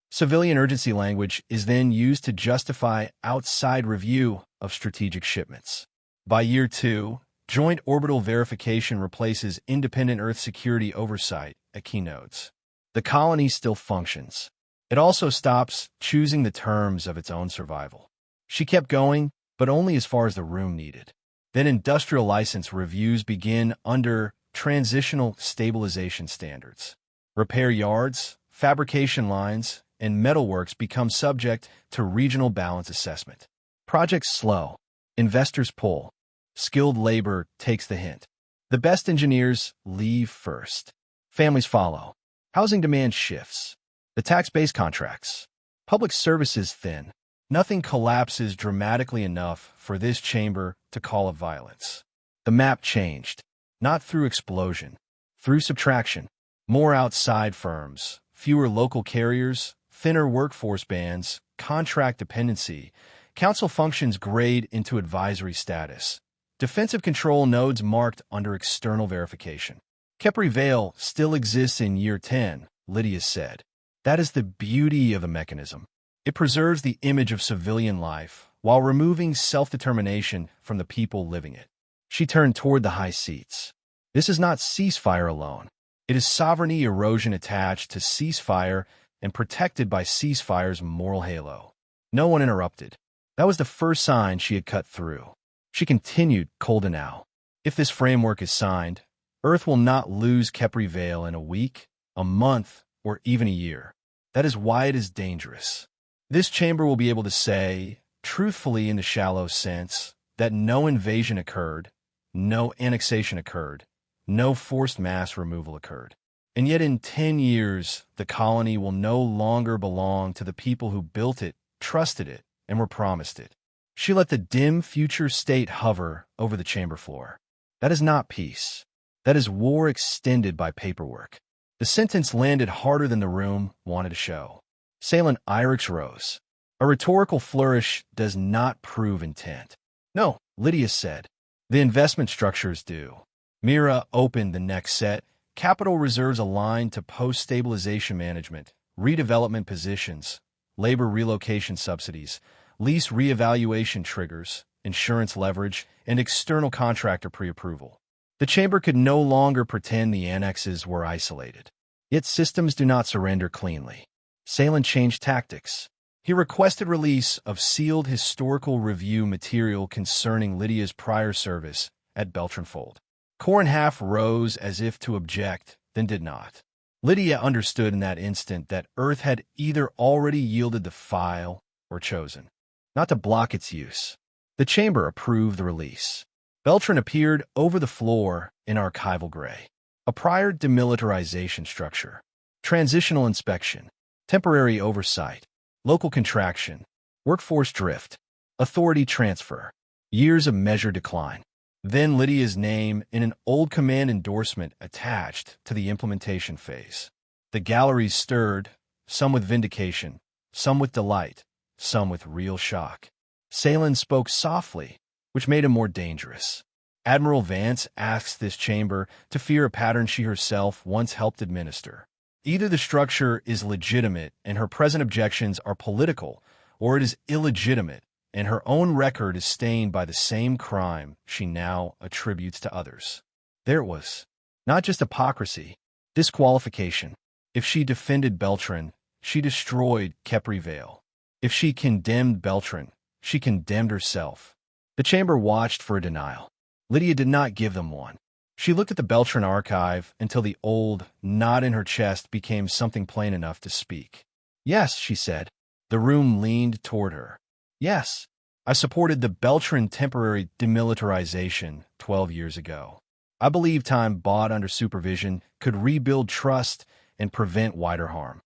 Civilian urgency language is then used to justify outside review of strategic shipments. By year 2, joint orbital verification replaces independent Earth security oversight at key nodes. The colony still functions. It also stops choosing the terms of its own survival. She kept going, but only as far as the room needed. Then industrial license reviews begin under transitional stabilization standards. Repair yards, fabrication lines, and metalworks become subject to regional balance assessment. Projects slow. Investors pull. Skilled labor takes the hint. The best engineers leave first. Families follow. Housing demand shifts. The tax-based contracts. Public services thin. Nothing collapses dramatically enough for this chamber to call it violence. The map changed. Not through explosion. Through subtraction. More outside firms. Fewer local carriers. Thinner workforce bands. Contract dependency. Council functions grade into advisory status. Defensive control nodes marked under external verification. Kepri Vale still exists in year 10, Lydia said. That is the beauty of the mechanism. It preserves the image of civilian life while removing self-determination from the people living it. She turned toward the high seats. This is not ceasefire alone. It is sovereignty erosion attached to ceasefire and protected by ceasefire's moral halo. No one interrupted. That was the first sign she had cut through. She continued, cold and now. If this framework is signed, Earth will not lose Kepri Vale in a week, a month, or even a year. That is why it is dangerous. This chamber will be able to say, truthfully in the shallow sense, that no invasion occurred, no annexation occurred, no forced mass removal occurred. And yet in 10 years, the colony will no longer belong to the people who built it, trusted it, and were promised it. She let the dim future state hover over the chamber floor. That is not peace. That is war extended by paperwork. The sentence landed harder than the room wanted to show. Salen Irix rose. A rhetorical flourish does not prove intent. No, Lydia said. The investment structures do. Mira opened the next set. Capital reserves aligned to post-stabilization management, redevelopment positions, labor relocation subsidies, lease reevaluation triggers, insurance leverage, and external contractor pre-approval. The chamber could no longer pretend the annexes were isolated. Yet systems do not surrender cleanly. Salen changed tactics. He requested release of sealed historical review material concerning Lydia's prior service at Beltranfold. Corin half rose as if to object, then did not. Lydia understood in that instant that Earth had either already yielded the file or chosen not to block its use. The chamber approved the release. Beltran appeared over the floor in archival gray. A prior demilitarization structure. Transitional inspection. Temporary oversight. Local contraction. Workforce drift. Authority transfer. Years of measured decline. Then Lydia's name in an old command endorsement attached to the implementation phase. The galleries stirred, some with vindication, some with delight, some with real shock. Salen spoke softly, which made him more dangerous. Admiral Vance asks this chamber to fear a pattern she herself once helped administer. Either the structure is legitimate and her present objections are political, or it is illegitimate and her own record is stained by the same crime she now attributes to others. There it was. Not just hypocrisy, disqualification. If she defended Beltran, she destroyed Kepri Vale. If she condemned Beltran, she condemned herself. The chamber watched for a denial. Lydia did not give them one. She looked at the Beltran archive until the old knot in her chest became something plain enough to speak. Yes, she said. The room leaned toward her. Yes, I supported the Beltran temporary demilitarization 12 years ago. I believe time bought under supervision could rebuild trust and prevent wider harm.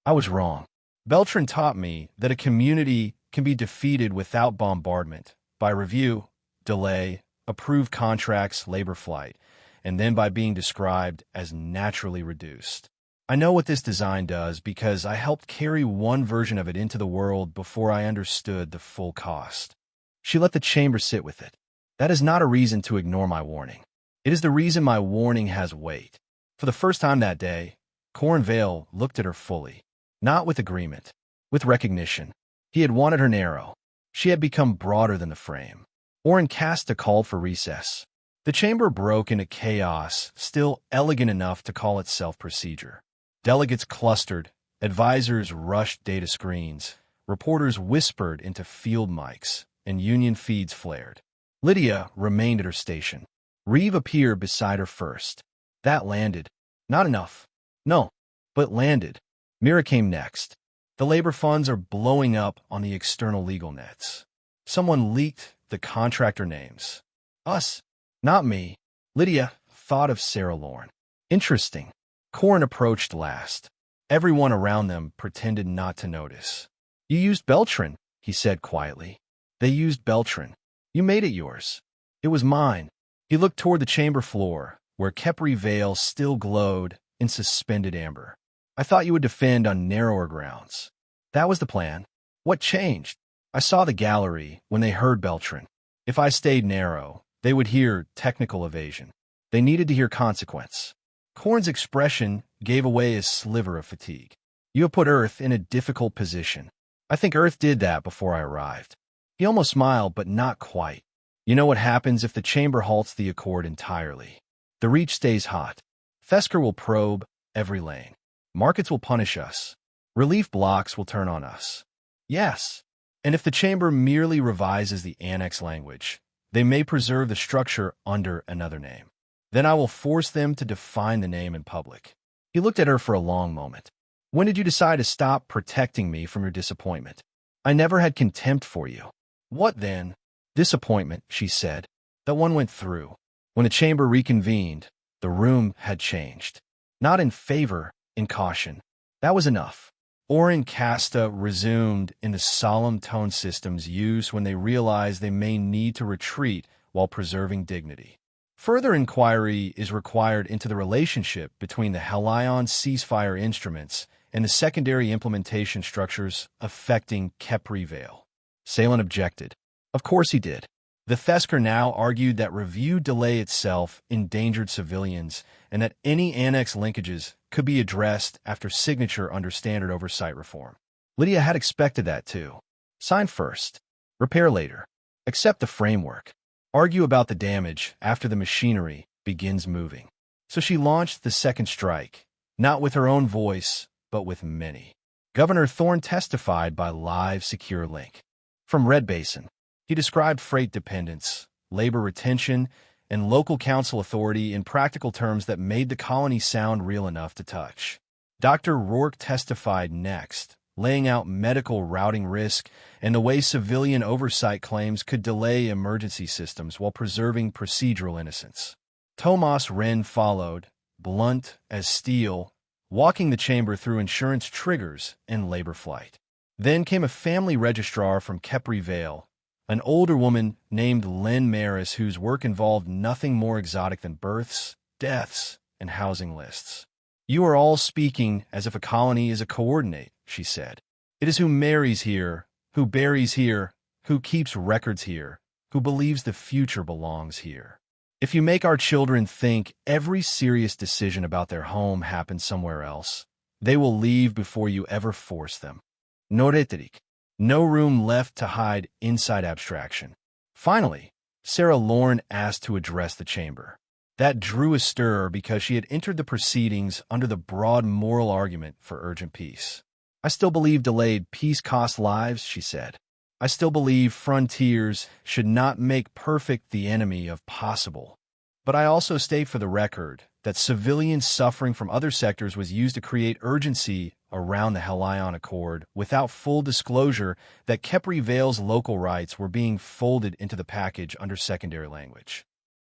I was wrong. Beltran taught me that a community can be defeated without bombardment, by review, delay, approved contracts, labor flight, and then by being described as naturally reduced. I know what this design does because I helped carry one version of it into the world before I understood the full cost. She let the chamber sit with it. That is not a reason to ignore my warning. It is the reason my warning has weight. For the first time that day, Corin Vale looked at her fully, not with agreement, with recognition. He had wanted her narrow. She had become broader than the frame. Orin cast a call for recess. The chamber broke into chaos, still elegant enough to call itself procedure. Delegates clustered, advisors rushed data screens, reporters whispered into field mics, and union feeds flared. Lydia remained at her station. Reeve appeared beside her first. That landed. Not enough. No, but landed. Mira came next. The labor funds are blowing up on the external legal nets. Someone leaked the contractor names. Us. Not me. Lydia thought of Sarah Lorne. Interesting. Corin approached last. Everyone around them pretended not to notice. You used Beltran, he said quietly. They used Beltran. You made it yours. It was mine. He looked toward the chamber floor, where Kepri Vale still glowed in suspended amber. I thought you would defend on narrower grounds. That was the plan. What changed? I saw the gallery when they heard Beltran. If I stayed narrow, they would hear technical evasion. They needed to hear consequence. Corin's expression gave away a sliver of fatigue. You have put Earth in a difficult position. I think Earth did that before I arrived. He almost smiled, but not quite. You know what happens if the chamber halts the accord entirely. The reach stays hot. Fesker will probe every lane. Markets will punish us. Relief blocks will turn on us. Yes. And if the chamber merely revises the annex language, they may preserve the structure under another name. Then I will force them to define the name in public. He looked at her for a long moment. When did you decide to stop protecting me from your disappointment? I never had contempt for you. What then? Disappointment, she said. That one went through. When the chamber reconvened, the room had changed. Not in favor, in caution. That was enough. Orin Casta resumed in the solemn tone systems used when they realized they may need to retreat while preserving dignity. Further inquiry is required into the relationship between the Helion ceasefire instruments and the secondary implementation structures affecting Kepri Vale. Salen objected. Of course he did. The Fesker now argued that review delay itself endangered civilians and that any annex linkages could be addressed after signature under standard oversight reform. Lydia had expected that too. Sign first. Repair later. Accept the framework. Argue about the damage after the machinery begins moving. So she launched the second strike, not with her own voice, but with many. Governor Thorne testified by live secure link. From Red Basin, he described freight dependence, labor retention, and local council authority in practical terms that made the colony sound real enough to touch. Dr. Rourke testified next, laying out medical routing risk and the way civilian oversight claims could delay emergency systems while preserving procedural innocence. Tomas Wren followed, blunt as steel, walking the chamber through insurance triggers and labor flight. Then came a family registrar from Kepri Vale, an older woman named Lynn Maris whose work involved nothing more exotic than births, deaths, and housing lists. "You are all speaking as if a colony is a coordinate," she said. "It is who marries here, who buries here, who keeps records here, who believes the future belongs here. If you make our children think every serious decision about their home happens somewhere else, they will leave before you ever force them." No rhetoric. No room left to hide inside abstraction. Finally, Sarah Lorne asked to address the chamber. That drew a stir because she had entered the proceedings under the broad moral argument for urgent peace. "I still believe delayed peace costs lives," she said. "I still believe frontiers should not make perfect the enemy of possible. But I also state for the record that civilian suffering from other sectors was used to create urgency around the Helion Accord without full disclosure that Kepri Vale's local rights were being folded into the package under secondary language.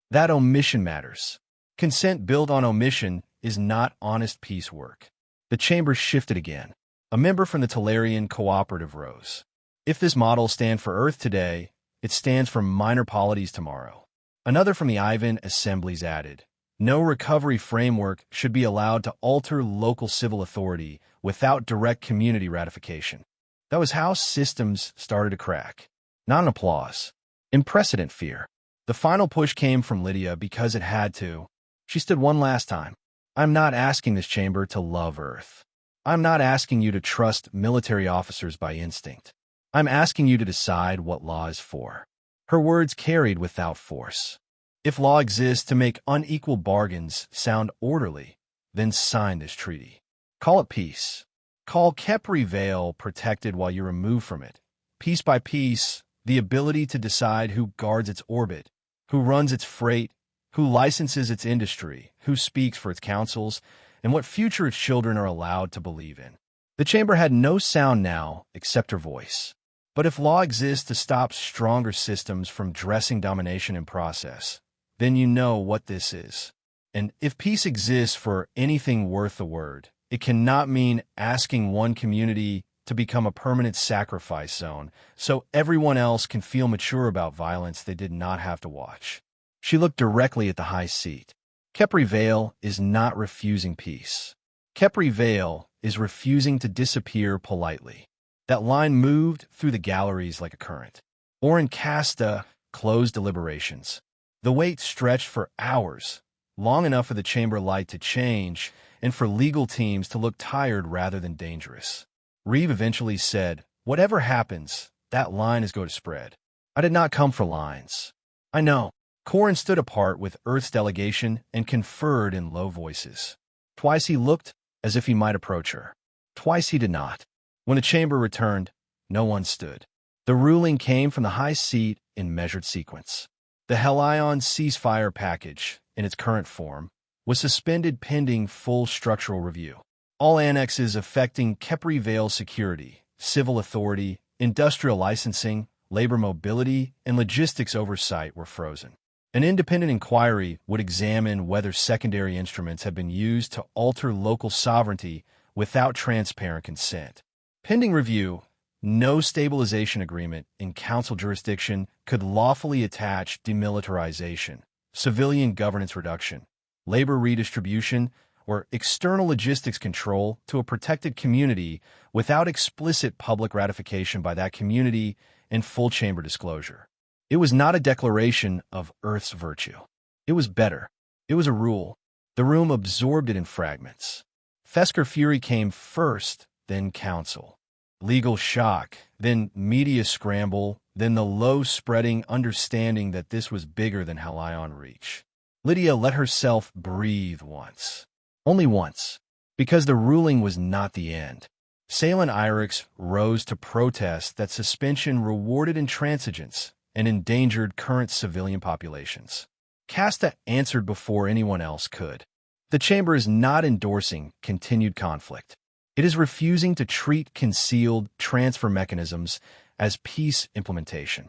That omission matters. Consent built on omission is not honest peace work." The chamber shifted again. A member from the Talarian Cooperative rose. "If this model stands for Earth today, it stands for minor polities tomorrow." Another from the Ivan Assemblies added, "No recovery framework should be allowed to alter local civil authority without direct community ratification." That was how systems started to crack. Not an applause. In precedent fear. The final push came from Lydia because it had to. She stood one last time. "I'm not asking this chamber to love Earth. I'm not asking you to trust military officers by instinct. I'm asking you to decide what law is for." Her words carried without force. "If law exists to make unequal bargains sound orderly, then sign this treaty. Call it peace. Call Kepri Vale protected while you're removed from it. Piece by piece, the ability to decide who guards its orbit, who runs its freight, who licenses its industry, who speaks for its councils, and what future its children are allowed to believe in." The chamber had no sound now except her voice. But if law exists to stop stronger systems from dressing domination in process, then you know what this is. And if peace exists for anything worth the word, it cannot mean asking one community to become a permanent sacrifice zone so everyone else can feel mature about violence they did not have to watch. She looked directly at the high seat. Kepri Vale is not refusing peace. Kepri Vale is refusing to disappear politely. That line moved through the galleries like a current. Oren Casta closed deliberations. The wait stretched for hours, long enough for the chamber light to change and for legal teams to look tired rather than dangerous. Reeve eventually said, "Whatever happens, that line is going to spread." "I did not come for lines." "I know." Corin stood apart with Earth's delegation and conferred in low voices. Twice he looked as if he might approach her. Twice he did not. When the chamber returned, no one stood. The ruling came from the high seat in measured sequence. The Helion ceasefire package, in its current form, was suspended pending full structural review. All annexes affecting Kepri Vale security, civil authority, industrial licensing, labor mobility, and logistics oversight were frozen. An independent inquiry would examine whether secondary instruments had been used to alter local sovereignty without transparent consent. Pending review, no stabilization agreement in council jurisdiction could lawfully attach demilitarization, civilian governance reduction, labor redistribution, or external logistics control to a protected community without explicit public ratification by that community and full chamber disclosure. It was not a declaration of Earth's virtue. It was better. It was a rule. The room absorbed it in fragments. Fesker Fury came first, then council. Legal shock, then media scramble, then the low-spreading understanding that this was bigger than Helion reach. Lydia let herself breathe once. Only once. because the ruling was not the end. Salen Irix rose to protest that suspension rewarded intransigence and endangered current civilian populations. Casta answered before anyone else could. The chamber is not endorsing continued conflict. It is refusing to treat concealed transfer mechanisms as peace implementation.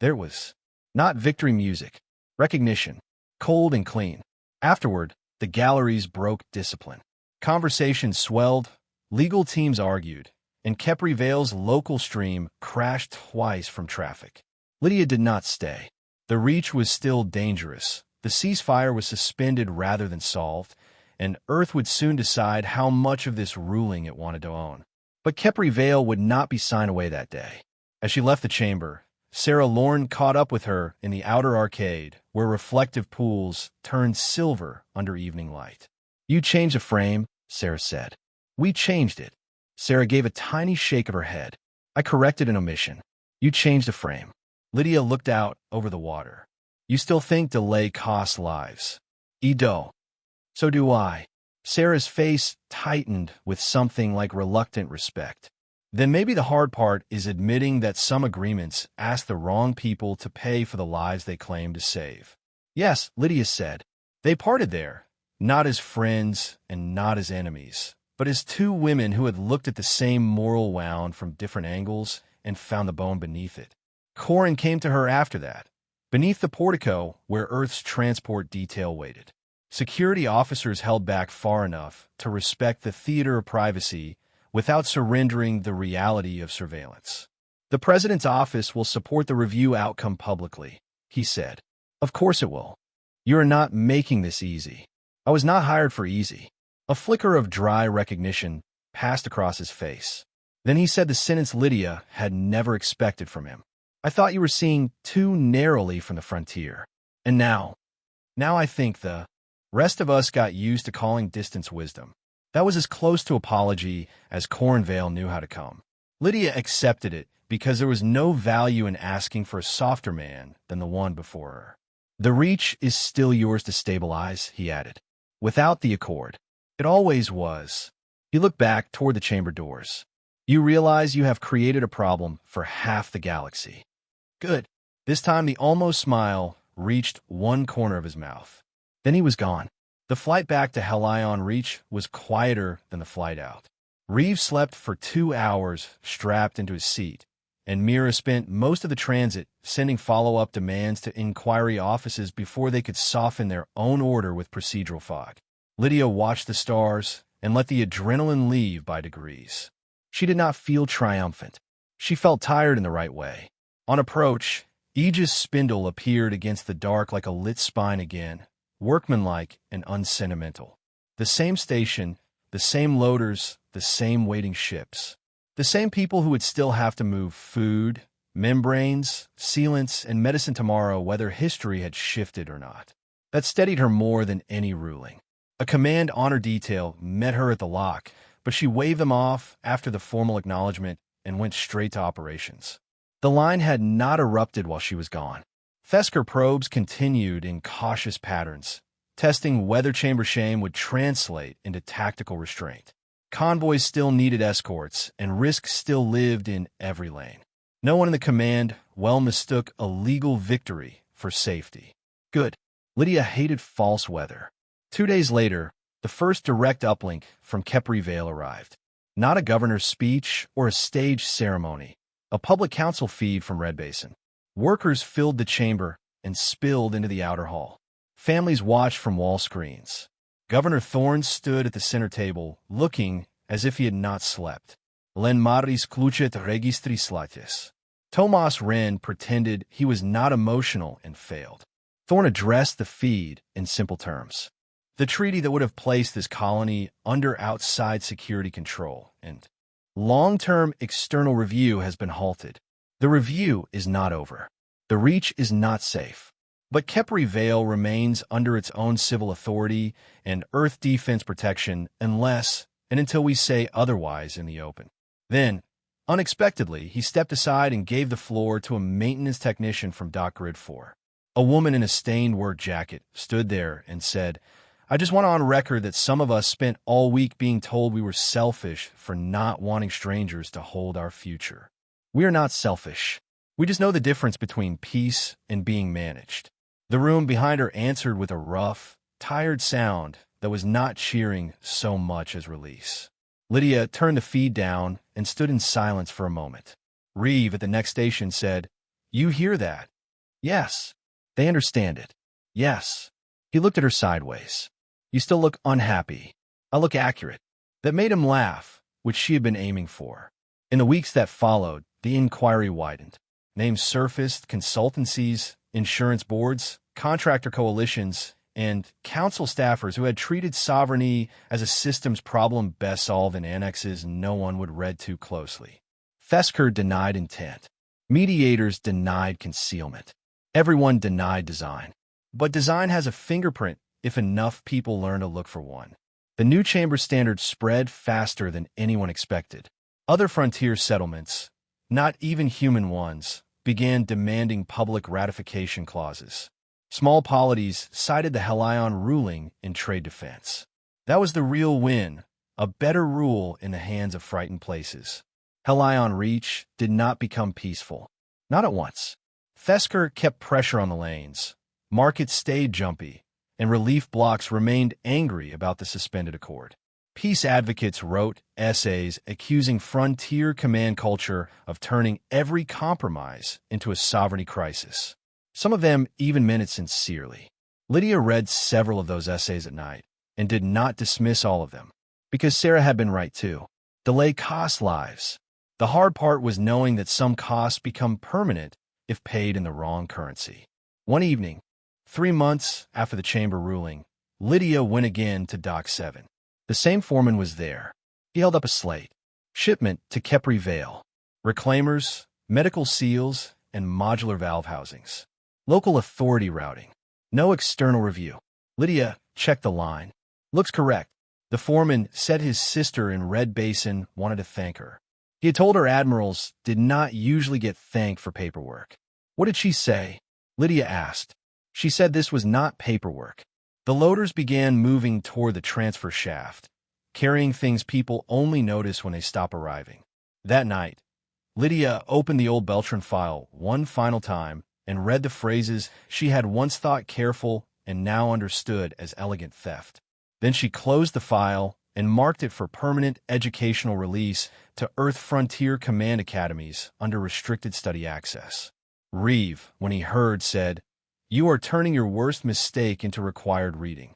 There was not victory music, recognition, cold and clean. Afterward, the galleries broke discipline. Conversations swelled, legal teams argued, and Kepri Vale's local stream crashed twice from traffic. Lydia did not stay. The reach was still dangerous. The ceasefire was suspended rather than solved, and Earth would soon decide how much of this ruling it wanted to own. But Kepri Vale would not be signed away that day. As she left the chamber, Sarah Lorne caught up with her in the outer arcade, where reflective pools turned silver under evening light. "You changed the frame," Sarah said. "We changed it." Sarah gave a tiny shake of her head. "I corrected an omission. You changed the frame." Lydia looked out over the water. "You still think delay costs lives?" "Edo." "So do I." Sarah's face tightened with something like reluctant respect. "Then maybe the hard part is admitting that some agreements ask the wrong people to pay for the lives they claim to save." "Yes," Lydia said. They parted there, not as friends and not as enemies, but as two women who had looked at the same moral wound from different angles and found the bone beneath it. Corin came to her after that, beneath the portico where Earth's transport detail waited. Security officers held back far enough to respect the theater of privacy without surrendering the reality of surveillance. "The president's office will support the review outcome publicly," he said. "Of course it will. You are not making this easy." "I was not hired for easy." A flicker of dry recognition passed across his face. Then he said the sentence Lydia had never expected from him. "I thought you were seeing too narrowly from the frontier. And now I think the rest of us got used to calling distance wisdom." That was as close to apology as Corin Vale knew how to come. Lydia accepted it because there was no value in asking for a softer man than the one before her. "The reach is still yours to stabilize," he added. "Without the accord. It always was." He looked back toward the chamber doors. "You realize you have created a problem for half the galaxy." "Good." This time the almost smile reached one corner of his mouth. Then he was gone. The flight back to Helion Reach was quieter than the flight out. Reeves slept for 2 hours strapped into his seat, and Mira spent most of the transit sending follow-up demands to inquiry offices before they could soften their own order with procedural fog. Lydia watched the stars and let the adrenaline leave by degrees. She did not feel triumphant. She felt tired in the right way. On approach, Aegis Spindle appeared against the dark like a lit spine again, workmanlike and unsentimental. The same station, the same loaders, the same waiting ships. The same people who would still have to move food, membranes, sealants, and medicine tomorrow whether history had shifted or not. That steadied her more than any ruling. A command honor detail met her at the lock, but she waved them off after the formal acknowledgement and went straight to operations. The line had not erupted while she was gone. Thesker probes continued in cautious patterns, testing whether chamber shame would translate into tactical restraint. Convoys still needed escorts, and risk still lived in every lane. No one in the command well mistook a legal victory for safety. Good. Lydia hated false weather. 2 days later, the first direct uplink from Kepri Vale arrived. Not a governor's speech or a staged ceremony. A public council feed from Red Basin. Workers filled the chamber and spilled into the outer hall. Families watched from wall screens. Governor Thorne stood at the center table, looking as if he had not slept. Len maris clucet registris slatis. Tomas Wren pretended he was not emotional and failed. Thorne addressed the feed in simple terms. The treaty that would have placed this colony under outside security control and long-term external review has been halted. The review is not over. The reach is not safe. But Kepri Vale remains under its own civil authority and Earth defense protection unless and until we say otherwise in the open. Then, unexpectedly, he stepped aside and gave the floor to a maintenance technician from Dock Grid 4. A woman in a stained work jacket stood there and said, I just want on record that some of us spent all week being told we were selfish for not wanting strangers to hold our future. We are not selfish. We just know the difference between peace and being managed. The room behind her answered with a rough, tired sound that was not cheering so much as release. Lydia turned the feed down and stood in silence for a moment. Reeve at the next station said, "You hear that?" "Yes." "They understand it." "Yes." He looked at her sideways. "You still look unhappy." "I look accurate." That made him laugh, which she had been aiming for. In the weeks that followed, the inquiry widened. Names surfaced: consultancies, insurance boards, contractor coalitions, and council staffers who had treated sovereignty as a systems problem best solved in annexes no one would read too closely. Fesker denied intent. Mediators denied concealment. Everyone denied design. But design has a fingerprint if enough people learn to look for one. The new chamber standard spread faster than anyone expected. Other frontier settlements, not even human ones, began demanding public ratification clauses. Small polities cited the Helion ruling in trade defense. That was the real win, a better rule in the hands of frightened places. Helion Reach did not become peaceful. Not at once. Fesker kept pressure on the lanes. Markets stayed jumpy, and relief blocks remained angry about the suspended accord. Peace advocates wrote essays accusing frontier command culture of turning every compromise into a sovereignty crisis. Some of them even meant it sincerely. Lydia read several of those essays at night and did not dismiss all of them, because Sarah had been right too. Delay cost lives. The hard part was knowing that some costs become permanent if paid in the wrong currency. One evening, 3 months after the chamber ruling, Lydia went again to Dock 7. The same foreman was there. He held up a slate. Shipment to Kepri Vale. Reclaimers, medical seals, and modular valve housings. Local authority routing. No external review. Lydia checked the line. Looks correct. The foreman said his sister in Red Basin wanted to thank her. He had told her admirals did not usually get thanked for paperwork. What did she say? Lydia asked. She said this was not paperwork. The loaders began moving toward the transfer shaft, carrying things people only notice when they stop arriving. That night, Lydia opened the old Beltran file one final time and read the phrases she had once thought careful and now understood as elegant theft. Then she closed the file and marked it for permanent educational release to Earth Frontier Command Academies under restricted study access. Reeve, when he heard, said, "You are turning your worst mistake into required reading."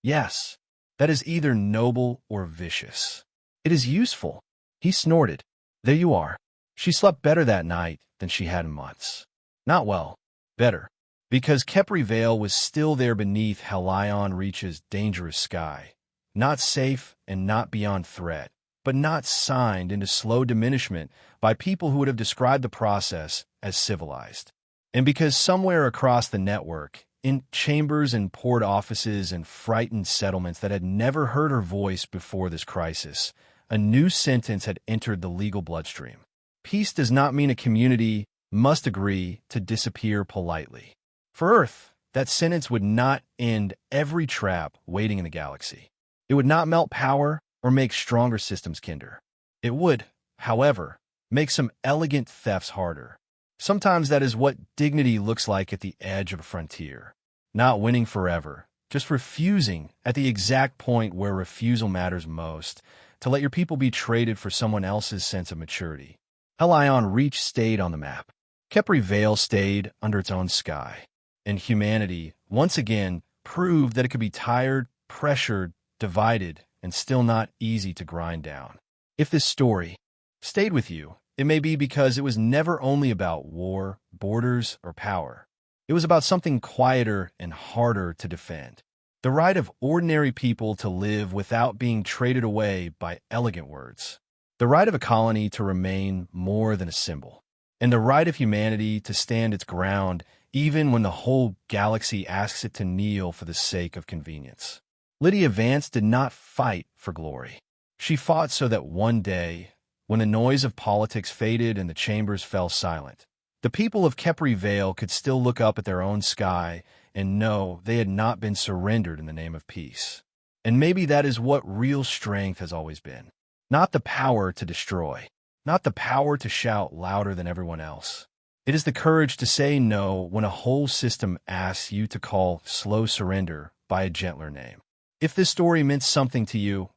Yes, that is either noble or vicious. It is useful. He snorted. There you are. She slept better that night than she had in months. Not well, better. Because Kepri Vale was still there beneath Helion Reach's dangerous sky. Not safe and not beyond threat, but not signed into slow diminishment by people who would have described the process as civilized. And because somewhere across the network, in chambers and port offices and frightened settlements that had never heard her voice before this crisis, a new sentence had entered the legal bloodstream. Peace does not mean a community must agree to disappear politely. For Earth, that sentence would not end every trap waiting in the galaxy. It would not melt power or make stronger systems kinder. It would, however, make some elegant thefts harder. Sometimes that is what dignity looks like at the edge of a frontier. Not winning forever, just refusing at the exact point where refusal matters most, to let your people be traded for someone else's sense of maturity. Helion Reach stayed on the map. Kepri Vale stayed under its own sky. And humanity, once again, proved that it could be tired, pressured, divided, and still not easy to grind down. If this story stayed with you, it may be because it was never only about war, borders, or power. It was about something quieter and harder to defend. The right of ordinary people to live without being traded away by elegant words. The right of a colony to remain more than a symbol. And the right of humanity to stand its ground even when the whole galaxy asks it to kneel for the sake of convenience. Lydia Vance did not fight for glory. She fought so that one day, when the noise of politics faded and the chambers fell silent, the people of Kepri Vale could still look up at their own sky and know they had not been surrendered in the name of peace. And maybe that is what real strength has always been. Not the power to destroy, not the power to shout louder than everyone else. It is the courage to say no when a whole system asks you to call slow surrender by a gentler name. If this story meant something to you,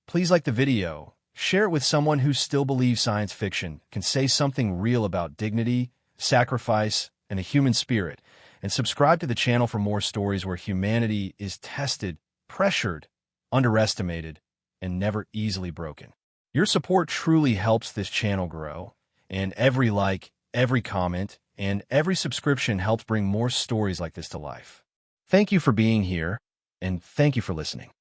please like the video, share it with someone who still believes science fiction can say something real about dignity, sacrifice, and a human spirit, and subscribe to the channel for more stories where humanity is tested, pressured, underestimated, and never easily broken. Your support truly helps this channel grow, and every like, every comment, and every subscription helps bring more stories like this to life. Thank you for being here, and thank you for listening.